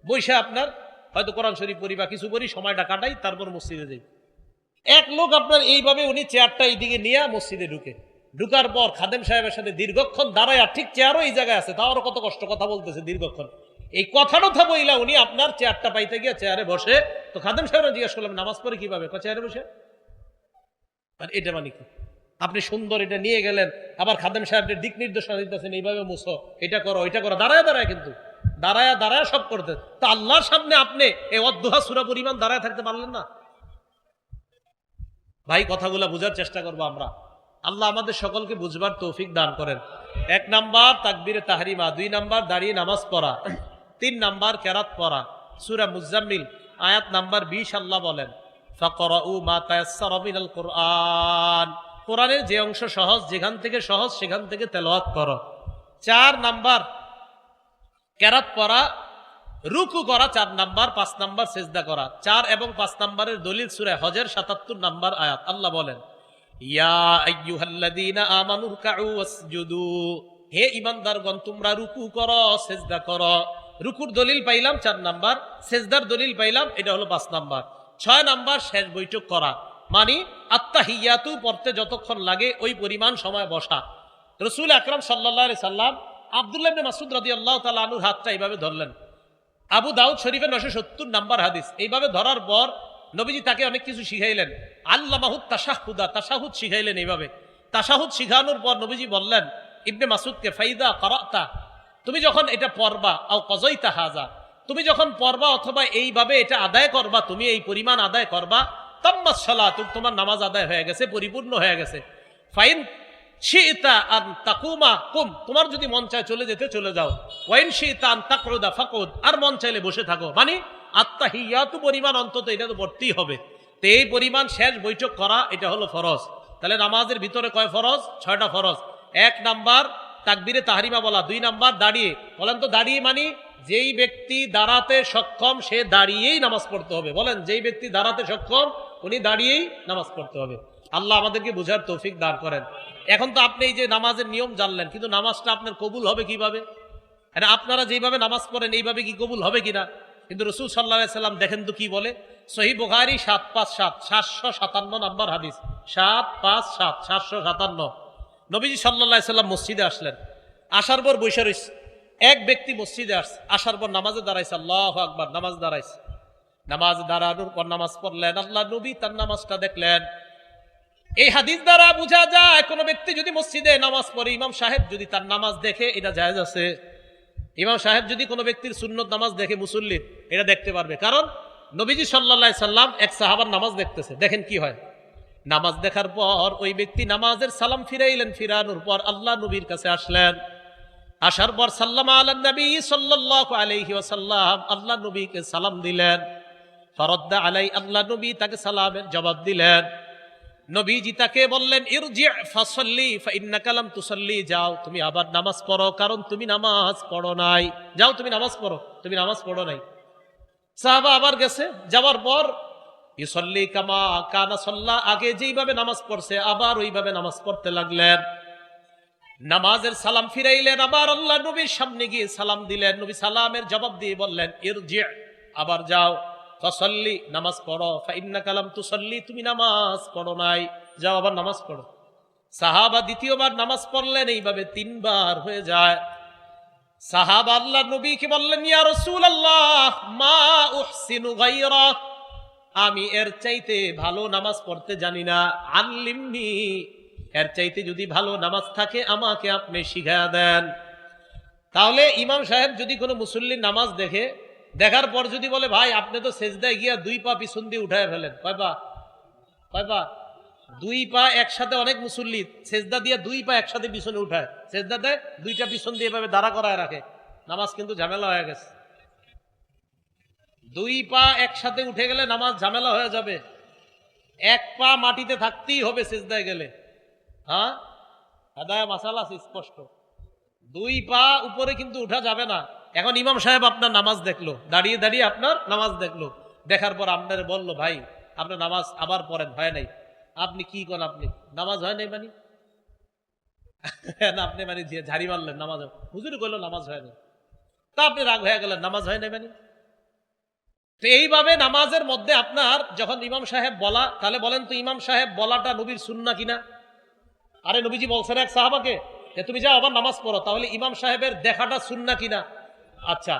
বসে আপনার হয়তো কোরআন শরীফ পড়ি বা কিছু করি, সময়টা কাটাই, তারপর মসজিদে যাই। এক লোক আপনার এইভাবে উনি চেয়ারটা এইদিকে নিয়ে মসজিদে ঢুকার পর খাদেম সাহেবের সাথে দীর্ঘক্ষণ দাঁড়ায়, আর ঠিক চেয়ারও এই জায়গায় আছে, তাও আরো কত কষ্ট কথা বলতেছে দীর্ঘক্ষণ। এই কথাটা বইলা উনি আপনার চেয়ারটা পাইতে গিয়ে চেয়ারে বসে তো খাদেম সাহেবরা জিজ্ঞেস করলাম নামাজ পড়ে কিভাবে? চেয়ারে বসে। মানে এটা মানে কি? আপনি সুন্দর এটা নিয়ে গেলেন, আবার খাদেম সাহেবদের দিক নির্দেশনা দিতেছেন, এইভাবে মুছো, এটা করো ওইটা করো, দাঁড়ায় দাঁড়ায়, কিন্তু দাঁড়ায় দাঁড়ায় সব করতে। তা আল্লাহর সামনে আপনি এই অদ্দোহা সূরা পরিমাণ দাঁড়ায় থাকতে পারলেন না? ভাই কথাগুলো বোঝার চেষ্টা করবো আমরা। আল্লাহ আমাদের সকলকে বুঝবার তৌফিক দান করেন। 1 নাম্বার তাকবীরে তাহরিমা, 2 নাম্বার দাঁড়িয়ে নামাজ পড়া, 3 নাম্বার কেরাত পড়া। সূরা মুজাম্মিল আয়াত নাম্বার 20 আল্লাহ বলেন ফাকরাউ মা তায়াসসারা মিনাল কুরআন, কোরআনের যে অংশ সহজ, যেখান থেকে সহজ সেখান থেকে তেলাওয়াত করো। 4 নাম্বার কেরাত পড়া, রুকু করা 4 নাম্বার, 5 নাম্বার সিজদা করা। 4 এবং 5 নাম্বারের দলিল সূরা হজের 77 নাম্বার আয়াত। আল্লাহ বলেন ইয়া আইয়ুহাল্লাযীনা আমানু রুকউ ওয়াসজুদু, হে ঈমানদারগণ তোমরা রুকু করো সিজদা করো। রুকুর দলিল পাইলাম 4 নাম্বার, সিজদার দলিল পাইলাম, এটা হলো 5 নাম্বার। 6 নাম্বার শেষ বৈঠক করা, মানে আত্তাহিয়াতু পড়তে যতক্ষণ লাগে ওই পরিমাণ সময় বসা। রাসূল আকরাম সাল্লাল্লাহু আলাইহি সাল্লাম আব্দুল্লাহ ইবনে মাসউদ রাদিয়াল্লাহু তাআলা আনহুর হাতটা এইভাবে ধরলেন। আবু দাউদ শরীফের 970 নাম্বার হাদিস। এইভাবে ধরার পর নবীজি তাকে অনেক কিছু শিখাইলেন। আল্লামাহুত তাশাহুদা, তাশাহুদ শিখাইলেন। এইভাবে তাশাহুদ শিখানোর পর নবীজি বললেন ইবনে মাসউদকে, ফাইদা কারাতা, তুমি যখন এটা পড়বা, আও কযাইতা হাযা, তুমি যখন পড়বা অথবা এইভাবে এটা আদায় করবা, তুমি এই পরিমাণ আদায় করবা, তাম্মাস সালাতুক, তোমার নামাজ আদায় হয়ে গেছে, পরিপূর্ণ হয়ে গেছে। ফাইন শিতা আন তাকুমা কুম, তোমার যদি মন চায় চলে যেতে চলে যাও। ওয়াইন শিতা আন তাকউদা ফাকুদ, আর মন চাইলে বসে থাকো। মানে আত্তাহিয়াতু পরিমাণ অন্তত এটা তো পড়তেই হবে। তো এই পরিমাণ শেষ বৈঠক করা, এটা হলো ফরজ। তাহলে নামাজের ভিতরে কয় ফরজ? 6টা ফরজ। 1 নাম্বার তাকবীরে তাহরিমা বলা, 2 নাম্বার দাঁড়িয়ে। বলেন তো দাঁড়িয়ে মানে যেই ব্যক্তি দাঁড়াতে সক্ষম সে দাঁড়িয়েই নামাজ পড়তে হবে। বলেন যেই ব্যক্তি দাঁড়াতে সক্ষম উনি দাঁড়িয়েই নামাজ পড়তে হবে। আল্লাহ আমাদেরকে বুঝার তৌফিক দান করেন। এখন তো আপনি এই যে নামাজের নিয়ম জানলেন, কিন্তু নামাজটা আপনার কবুল হবে কিভাবে? আপনারা যেভাবে নামাজ পড়েন এইভাবে কি কবুল হবে কিনা? কিন্তু রাসূল সাল্লাল্লাহু আলাইহি সাল্লাম দেখেন তো কি বলে, সহিহ বুখারী 757 757 নাম্বার হাদিস, 757 757। নবীজি সাল্লাল্লাহু আলাইহি সাল্লাম মসজিদে আসলেন, আসার পর বসে রইছে। এক ব্যক্তি মসজিদে আসছে, আসার পর নামাজে দাঁড়াইছে, আল্লাহু আকবার, নামাজ দাঁড়াইছে। নামাজ দাঁড়ানোর পর নামাজ পড়লেন, আল্লাহ নবী তার নামাজটা দেখলেন। এই হাদিস দ্বারা বোঝা যায় কোন ব্যক্তি যদি মসজিদে নামাজ পড়ে, ইমাম সাহেব যদি তার নামাজ দেখে, এটা জায়েজ আছে। ইমাম সাহেব যদি কোনো ব্যক্তির সুন্নত নামাজ দেখে, মুসল্লির, এটা দেখতে পারবে। কারণ নবীজি সাল্লাল্লাহু আলাইহি সাল্লাম এক সাহাবার নামাজ দেখতেছে, দেখেন কি হয়। নামাজ দেখার পর ওই ব্যক্তি নামাজের সালাম ফিরাইলেন, ফিরানোর পর আল্লাহ নবীর কাছে আসলেন। আসার পর সাল্লামা আলান নবী সাল্লাল্লাহু আলাইহি ওয়াসাল্লাম, আল্লাহ নবীকে সালাম দিলেন। ফারাদ্দা আলাই, আল্লাহ নবী তাকে সালামের জবাব দিলেন। নবীজি তাকে বললেন ইরজি ফাসাল্লি ফাইন্নাকা লাম তুসাল্লি, যাও তুমি আবার নামাজ পড়ো, কারণ তুমি নামাজ পড়ো নাই। যাও তুমি নামাজ পড়ো, তুমি নামাজ পড়ো নাই। সাহাবা আবার গেছে, যাওয়ার পর ইউসাল্লি কামা কানা সাল্লা, আগে যেইভাবে নামাজ পড়ছে আবার ওইভাবে নামাজ পড়তে লাগলেন। নামাজের সালাম ফিরাইলেন, আবার আল্লাহ নবীর সামনে গিয়ে সালাম দিলেন। নবী সালামের জবাব দিয়ে বললেন ইরজি, আবার যাও, ফাসাল্লি, নামাজ পড়ো, ফাইন্নাকা লাম তুসাল্লি, তুমি নামাজ পড়ো নাই, যাও আবার নামাজ পড়ো। সাহাবা দ্বিতীয়বার নামাজ পড়লেন, এইভাবে 3 বার হয়ে যায়। সাহাবা আল্লাহ নবীকে বললেন ইয়া রাসূলুল্লাহ মা উহসিনু গায়রা, আমি এর চাইতে ভালো নামাজ পড়তে জানি না, আল্লিমনি, এর চাইতে যদি ভালো নামাজ থাকে আমাকে আপনি শিখায়া দেন। তাহলে ইমাম সাহেব যদি কোনো মুসল্লির নামাজ দেখে, দেখার পর যদি বলে ভাই আপনি তো সেজদায় গিয়া 2 পা পিছন দিয়ে উঠায় ফেলেন, কয় পা? 2 পা একসাথে। অনেক মুসল্লি সেজদা দিয়ে 2 পা একসাথে পিছনে উঠায়, সেজদা দেয় 2টা পিছন দিয়ে এভাবে দাঁড়া করায় রাখে, নামাজ কিন্তু ঝামেলা হয়ে গেছে। 2 পা একসাথে উঠে গেলে নামাজ ঝামেলা হয়ে যাবে। 1 পা মাটিতে থাকতেই হবে সেজদায় গেলে। হ্যাঁ, আদায় মাসালা স্পষ্ট। 2 পা উপরে কিন্তু উঠা যাবে না। এখন ইমাম সাহেব আপনার নামাজ দেখলো, দাঁড়িয়ে দাঁড়িয়ে আপনার নামাজ দেখলো, দেখার পর আপনার বললো ভাই আপনার নামাজ আবার পড়েন, হয় নাই। আপনি কি করেন? আপনি নামাজ হয় নাই মানে না, আপনি মানে ঝাড়ি মারলেন, নামাজ হুজুর কইলো নামাজ হয় নাই, তা আপনি রাগ হয়ে গেলেন, নামাজ হয় নাই মানে। তো এইভাবে নামাজের মধ্যে আপনার যখন ইমাম সাহেব বলা, তাহলে বলেন তো ইমাম সাহেব বলাটা নবীর সুন্নাহ কিনা? আরে নবীজি বলছেন এক সাহাবাকে যে তুমি যাও আবার নামাজ পড়ো, তাহলে ইমাম সাহেবের দেখাটা সুন্নাহ কিনা? আচ্ছা,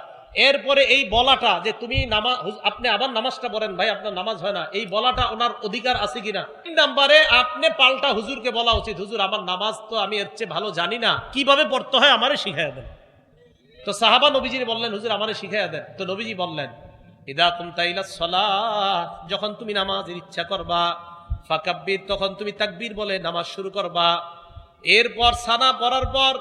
এরপরে এই বলাটা যে তুমি নামাজ, আপনি আবার নামাজটা পড়েন ভাই, আপনার নামাজ হয় না, এই বলাটা ওনার অধিকার আছে কিনা। 3 নম্বরে আপনি পাল্টা হুজুরকে বলা উচিত, হুজুর আমার নামাজ তো আমি এর চেয়ে ভালো জানি না, কিভাবে পড়তে হয় আমারে শিখাইয়া দেন। তো সাহাবা নবীজি বললেন, হুজুর আমারে শিখাইয়া দেন। তো নবীজি বললেন, ইদা কুমতা ইলা সালাহ, যখন তুমি নামাজের ইচ্ছা করবা, ফাকাব্বির, তখন তুমি তাকবীর বলে নামাজ শুরু করবা। এরপর সানা পড়ার পর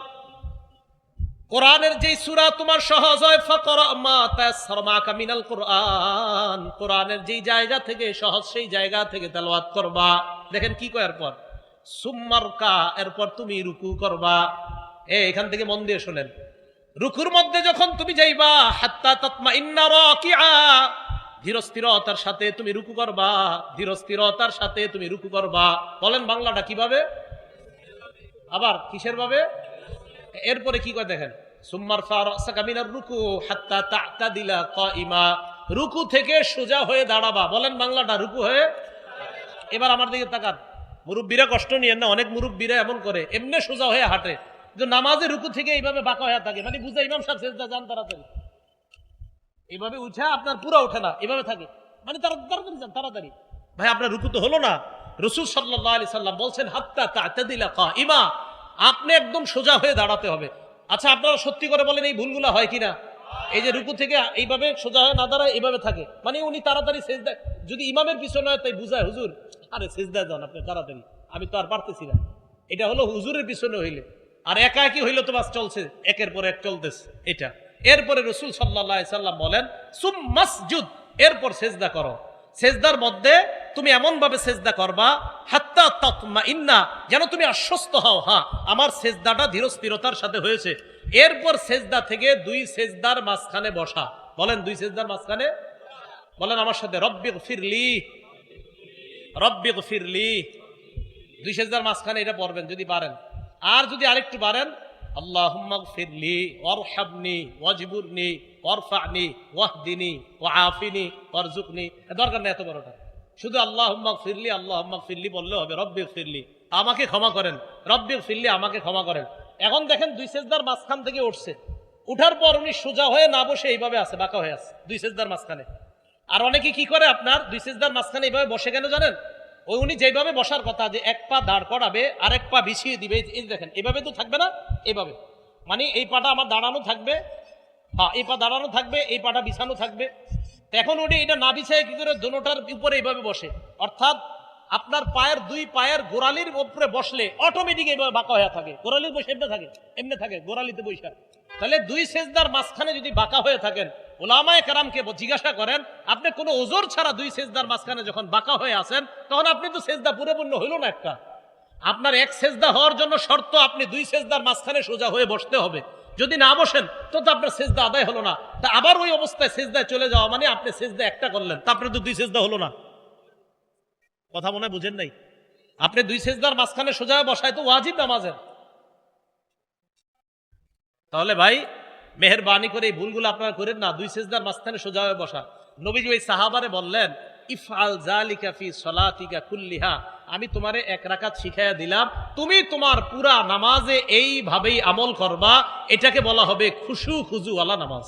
কোরআনের যেই সূরা তোমার সহজ হয়, ফাকরা মা তায়াসসারা মাকা মিনাল কোরআন, কোরআনের যেই জায়গা থেকে সহজ সেই জায়গা থেকে তেলাওয়াত করবা। দেখেন কি কয় এরপর, সুম্মারকা, এরপর তুমি রুকু করবা। এখান থেকে মন দিয়ে শুনেন, রুকুর মধ্যে যখন তুমি যাইবা, হাত্তা তাতমাইন্না রাকিআ, ধীরস্থিরতার সাথে তুমি রুকু করবা, ধীরস্থিরতার সাথে তুমি রুকু করবা। বলেন বাংলাটা কিভাবে, আবার কিসের ভাবে। এরপরে কি কয় দেখেন, সুম্মার ফারাসাকা মিনার রুকু হাত্তা তা'তাদিলা কাইমা, রুকু থেকে সোজা হয়ে দাঁড়াবা। বলেন বাংলাটা, রুকু হয়ে। এবার আমার দিকে তাকান, মুরব্বীরা কষ্ট নিয়েন না, অনেক মুরব্বীরা এমন করে, এমনি সোজা হয়ে হাঁটে, যে নামাজে রুকু থেকে এইভাবে বাঁকা হয়ে থাকে, মানে বুঝা ইমাম সাহেব সেজদা যান তাড়াতাড়ি, এইভাবে উঠে আপনার পুরা ওঠে না, এইভাবে থাকে, মানে তাড়াতাড়ি যান তাড়াতাড়ি। ভাই আপনার রুকু তো হলো না। রাসূল সাল্লাল্লাহু আলাইহি সাল্লাম বলছেন হাত্তা তা'তাদিলা কাইমা, আপনি একদম সোজা হয়ে দাঁড়াতে হবে। আচ্ছা আপনারা সত্যি করে বলেন এই ভুলগুলো হয় কিনা। এই যে রুকু থেকে এইভাবে সোজা হয়ে না দাঁড়ায়, এইভাবে থাকে, মানে উনি তাড়াতাড়ি সেজদা, যদি ইমামের পিছনে হয় তাই বুঝায়, হুজুর আরে সেজদা যান আপনি তাড়াতাড়ি, আমি তো আর পারতেছি না। এটা হলো হুজুরের পিছনে হইলে, আর একা একই হইলে তো বাস চলছে, একের পর এক চলতেছে এটা। এরপরে রাসূল সাল্লাল্লাহু আলাইহি সাল্লাম বলেন সুম্মাসজুদ, এরপর সেজদা করো। সেজদার মধ্যে তুমি এমন ভাবে সেজদা করবা হাত্তা তাতমাইন্না, যেন তুমি আশ্বস্ত হও, হ্যাঁ আমার সেজদাটা ধীরস্থিরতার সাথে হয়েছে। এরপর সেজদা থেকে 2 সেজদার মাঝখানে বসা। বলেন 2 সেজদার মাঝখানে, বলেন আমার সাথে, রব্বিগফিরলি, রব্বিগফিরলি। 2 সেজদার মাঝখানে এটা পড়বেন যদি পারেন। আর যদি আরেকটু পারেন, আল্লাহুম্মা গফিরলি ওয়ারহামনি ওয়াজবুরনি ওয়ারফা'নি ওয়াহদিনি ওয়াআফিনি ওয়ারযুকনি। দরকার নেই এত বড়টা, শুধু আল্লাহুম্মা গফিরলি, আল্লাহুম্মা গফিরলি বললে হবে, রব্বিগফিরলি, আমাকে ক্ষমা করেন, রব্বিগফিরলি, আমাকে ক্ষমা করেন। এখন দেখেন 2 সেজদার মাঝখান থেকে উঠছে, উঠার পর উনি সোজা হয়ে না বসে এইভাবে আছে, বাঁকা হয়ে আছে 2 সেজদার মাঝখানে। আর অনেকে কি করে, আপনার 2 সেজদার মাঝখানে এইভাবে বসে কেন জানেন, ওই উনি যেভাবে বসার কথা, যে এক পা দাঁড় করাবে আর এক পা বিছিয়ে দিবে, এই দেখেন এভাবে তো থাকবে না, এইভাবে, মানে এই পাটা আমার দাঁড়ানো থাকবে, হ্যাঁ এই পা দাঁড়ানো থাকবে, এই পাটা বিছানো থাকবে। এখন উনি এটা না বিছায় কি করে, দোনোটার উপরে এইভাবে বসে, অর্থাৎ আপনার পায়ের 2 পায়ের গোড়ালির উপরে বসলে অটোমেটিক এইভাবে বাঁকা হয়ে থাকে, গোড়ালির বসে এমনি থাকে গোড়ালিতে বসে। তাহলে 2 সেজদার মাঝখানে যদি বাঁকা হয়ে থাকেন, উলামায়ে কেরামকে জিজ্ঞাসা করেন, আপনি কোনো ওজর ছাড়া 2 সেজদার মাঝখানে যখন বাঁকা হয়ে আছেন, তখন আপনি তো সেজদা পরিপূর্ণ হইল না একটা। আপনার এক সেজদা হওয়ার জন্য শর্ত, আপনি 2 সেজদার মাঝখানে সোজা হয়ে বসতে হবে। যদি না বসেন তো আপনার সেজদা আদায় হলো না। তা আবার ওই অবস্থায় সেজদায় চলে যাওয়া মানে আপনি সেজদা একটা করলেন, তারপরে তো 2 সেজদা হলো না। কথা মনে বুঝেন নাই, আপনি 2 সেজদার মাঝখানে সোজা হয়ে বসায় তো ওয়াজিব নামাজের। তাহলে ভাই মেহেরবানি করে এই ভুলগুলো আপনারা করেন না, 2 সেজদার মাঝখানে সোজা হয়ে বসা। নবীজি ওই সাহাবারে বললেন, ইফআল যালিকা ফি সলাতিকা কুল্লিহা, আমি তোমারে 1 রাকাত শিখাইয়া দিলাম, তুমি তোমার পুরা নামাজে এইভাবেই আমল করবা। এটাকে বলা হবে খুশু খুজু ওয়ালা নামাজ।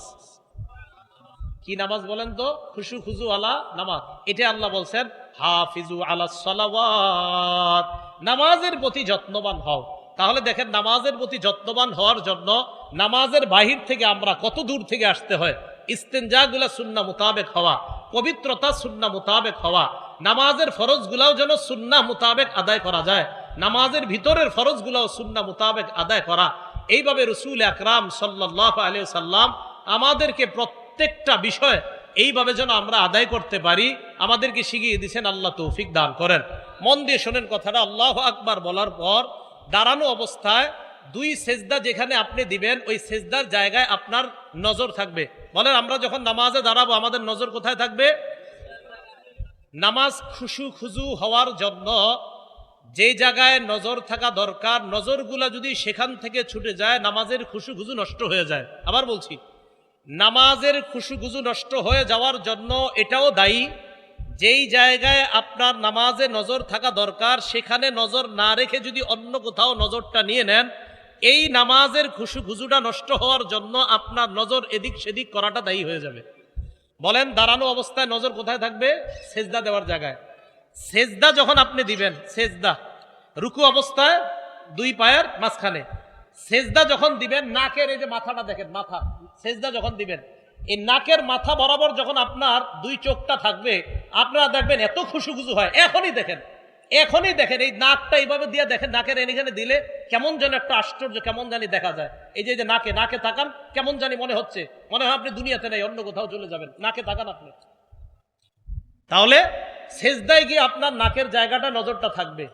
কি নামাজ বলেন তো, খুশু খুজু ওয়ালা নামাজ। এটা আল্লাহ বলছেন হাফিজু আলাস সালাওয়াত, নামাজের প্রতি যত্নবান হও। তাহলে দেখেন নামাজের প্রতি যত্নবান হওয়ার জন্য নামাজের বাহির থেকে আমরা কত দূর থেকে আসতে হয়। ইস্তেনজাগুলা সুন্নাহ মোতাবেক হওয়া, পবিত্রতা সুন্নাহ মোতাবেক হওয়া, নামাজের ফরজগুলাও যেন সুন্নাহ মোতাবেক আদায় করা যায়, নামাজের ভিতরের ফরজগুলাও সুন্নাহ মোতাবেক আদায় করা। এইভাবে রাসূল আকরাম সাল্লাল্লাহু আলাইহি সাল্লাম আমাদেরকে প্রত্যেকটা বিষয় এইভাবে যেন আমরা আদায় করতে পারি, আমাদেরকে শিখিয়ে দিয়েছেন। আল্লাহ তৌফিক দান করেন। মন দিয়ে শোনেন কথাটা। আল্লাহু আকবার বলার পর দাঁড়ানো অবস্থায় 2 সেজদা যেখানে আপনি দিবেন, ওই সেজদার জায়গায় আপনার নজর থাকবে। বলেন আমরা যখন নামাজে দাঁড়াবো আমাদের নজর কোথায় থাকবে? নামাজ খুশু খুজু হওয়ার জন্য যে জায়গায় নজর থাকা দরকার, নজরগুলা যদি সেখান থেকে ছুটে যায়, নামাজের খুশু খুজু নষ্ট হয়ে যায়। আবার বলছি, নামাজের খুশু খুজু নষ্ট হয়ে যাওয়ার জন্য এটাও দায়ী, যেই জায়গায় আপনার নামাজে নজর থাকা দরকার সেখানে নজর না রেখে যদি অন্য কোথাও নজরটা নিয়ে নেন, এই নামাজের খুশুটা নষ্ট হওয়ার জন্য আপনার নজর এদিক সেদিক করাটা দায়ী হয়ে যাবে। বলেন দাঁড়ানো অবস্থায় নজর কোথায় থাকবে? সেজদা দেওয়ার জায়গায়। সেজদা যখন আপনি দিবেন, সেজদা রুকু অবস্থায় দুই পায়ের মাঝখানে, সেজদা যখন দিবেন নাকের এই যে মাথাটা দেখেন, মাথা সেজদা যখন দিবেন এই নাকের মাথা বরাবর যখন আপনার দুই চোখটা থাকবে, আপনারা দেখবেন এত খুশু হয়। এখনই দেখেন এই নাকটা এইভাবে দিয়ে দেখেন, নাকের এখানে দিলে কেমন যেন একটা আশ্চর্য কেমন জানি দেখা যায়। এই যে নাকে তাকান, কেমন জানি মনে হচ্ছে, মনে হয় আপনি দুনিয়াতে নেই, অন্য কোথাও চলে যাবেন। নাকে তাকান আপনি, তাহলে সেজদায় গিয়ে আপনার নাকের জায়গাটা নজরটা থাকবে।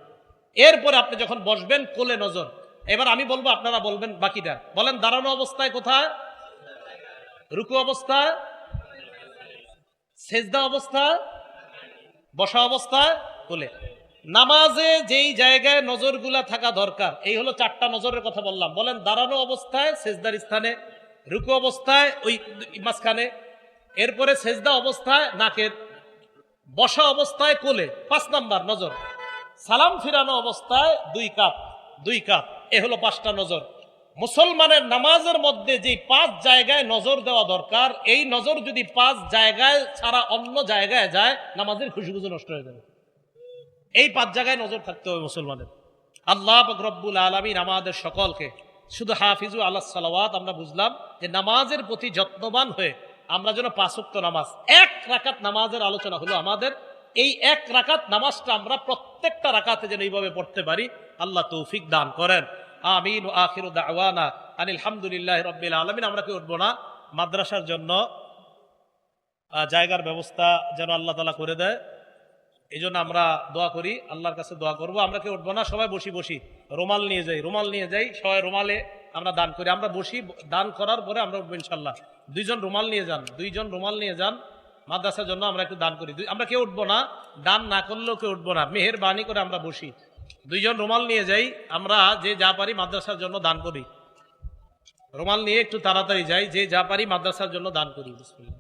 এরপরে আপনি যখন বসবেন কোলে নজর। এবার আমি বলবো, আপনারা বলবেন বাকিটা। বলেন দাঁড়ানো অবস্থায় কোথায়? রুকু অবস্থায়, সেজদা অবস্থায়, বসা অবস্থায় কোলে। নামাজে যেই জায়গায় নজরগুলা থাকা দরকার, এই হলো 4টা নজরের কথা বললাম। বলেন দাঁড়ানো অবস্থায় সেজদার স্থানে, রুকু অবস্থায় ওই মাঝখানে, এরপরে সেজদা অবস্থায় নাকের, বসা অবস্থায় কোলে 5 নাম্বার নজর, সালাম ফিরানো অবস্থায় 2 কাপ। এ হলো 5টা নজর। মুসলমানের নামাজের মধ্যে যে 5 জায়গায় নজর দেওয়া দরকার, এই নজর যদি 5 জায়গায় ছাড়া অন্য জায়গায় যায়, নামাজের খুশু নষ্ট হয়ে যাবে। এই 5 জায়গায় নজর থাকতে হবে মুসলমানের। আল্লাহ পাক রব্বুল আলামিন আমাদের সকলকে শুধু হাফিজু আলাস সালাওয়াত আমরা বুঝলাম যে নামাজের প্রতি যত্নবান হয়ে আমরা যেন 5 ওয়াক্ত নামাজ, 1 রাকাত নামাজের আলোচনা হলো আমাদের। এই 1 রাকাত নামাজটা আমরা প্রত্যেকটা রাকাতে যেন এইভাবে পড়তে পারি, আল্লাহ তৌফিক দান করেন। আমিন। ওয়া আখিরু দাওয়ানা আনিল হামদুলিল্লাহি রাব্বিল আলামিন। আমরা কি উঠবো না? মাদ্রাসার জন্য জায়গার ব্যবস্থা যেন আল্লাহ তাআলা করে দেয়, এই জন্য আমরা দোয়া করি, আল্লাহর কাছে দোয়া করবো। আমরা কি উঠবো না? সবাই বসি রুমাল নিয়ে যাই, সবাই রুমালে আমরা দান করি। আমরা বসি, দান করার পরে আমরা উঠবো ইনশাল্লাহ। 2জন রুমাল নিয়ে যান মাদ্রাসার জন্য, আমরা একটু দান করি। আমরা কেউ উঠবো না, দান না করলেও কেউ উঠবো না, মেহেরবানি করে আমরা বসি। 2জন রুমাল নিয়ে যাই, আমরা যে যা পারি মাদ্রাসার জন্য দান করি। রুমাল নিয়ে একটু তাড়াতাড়ি যাই, যে যা পারি মাদ্রাসার জন্য দান করি। বিসমিল্লাহ।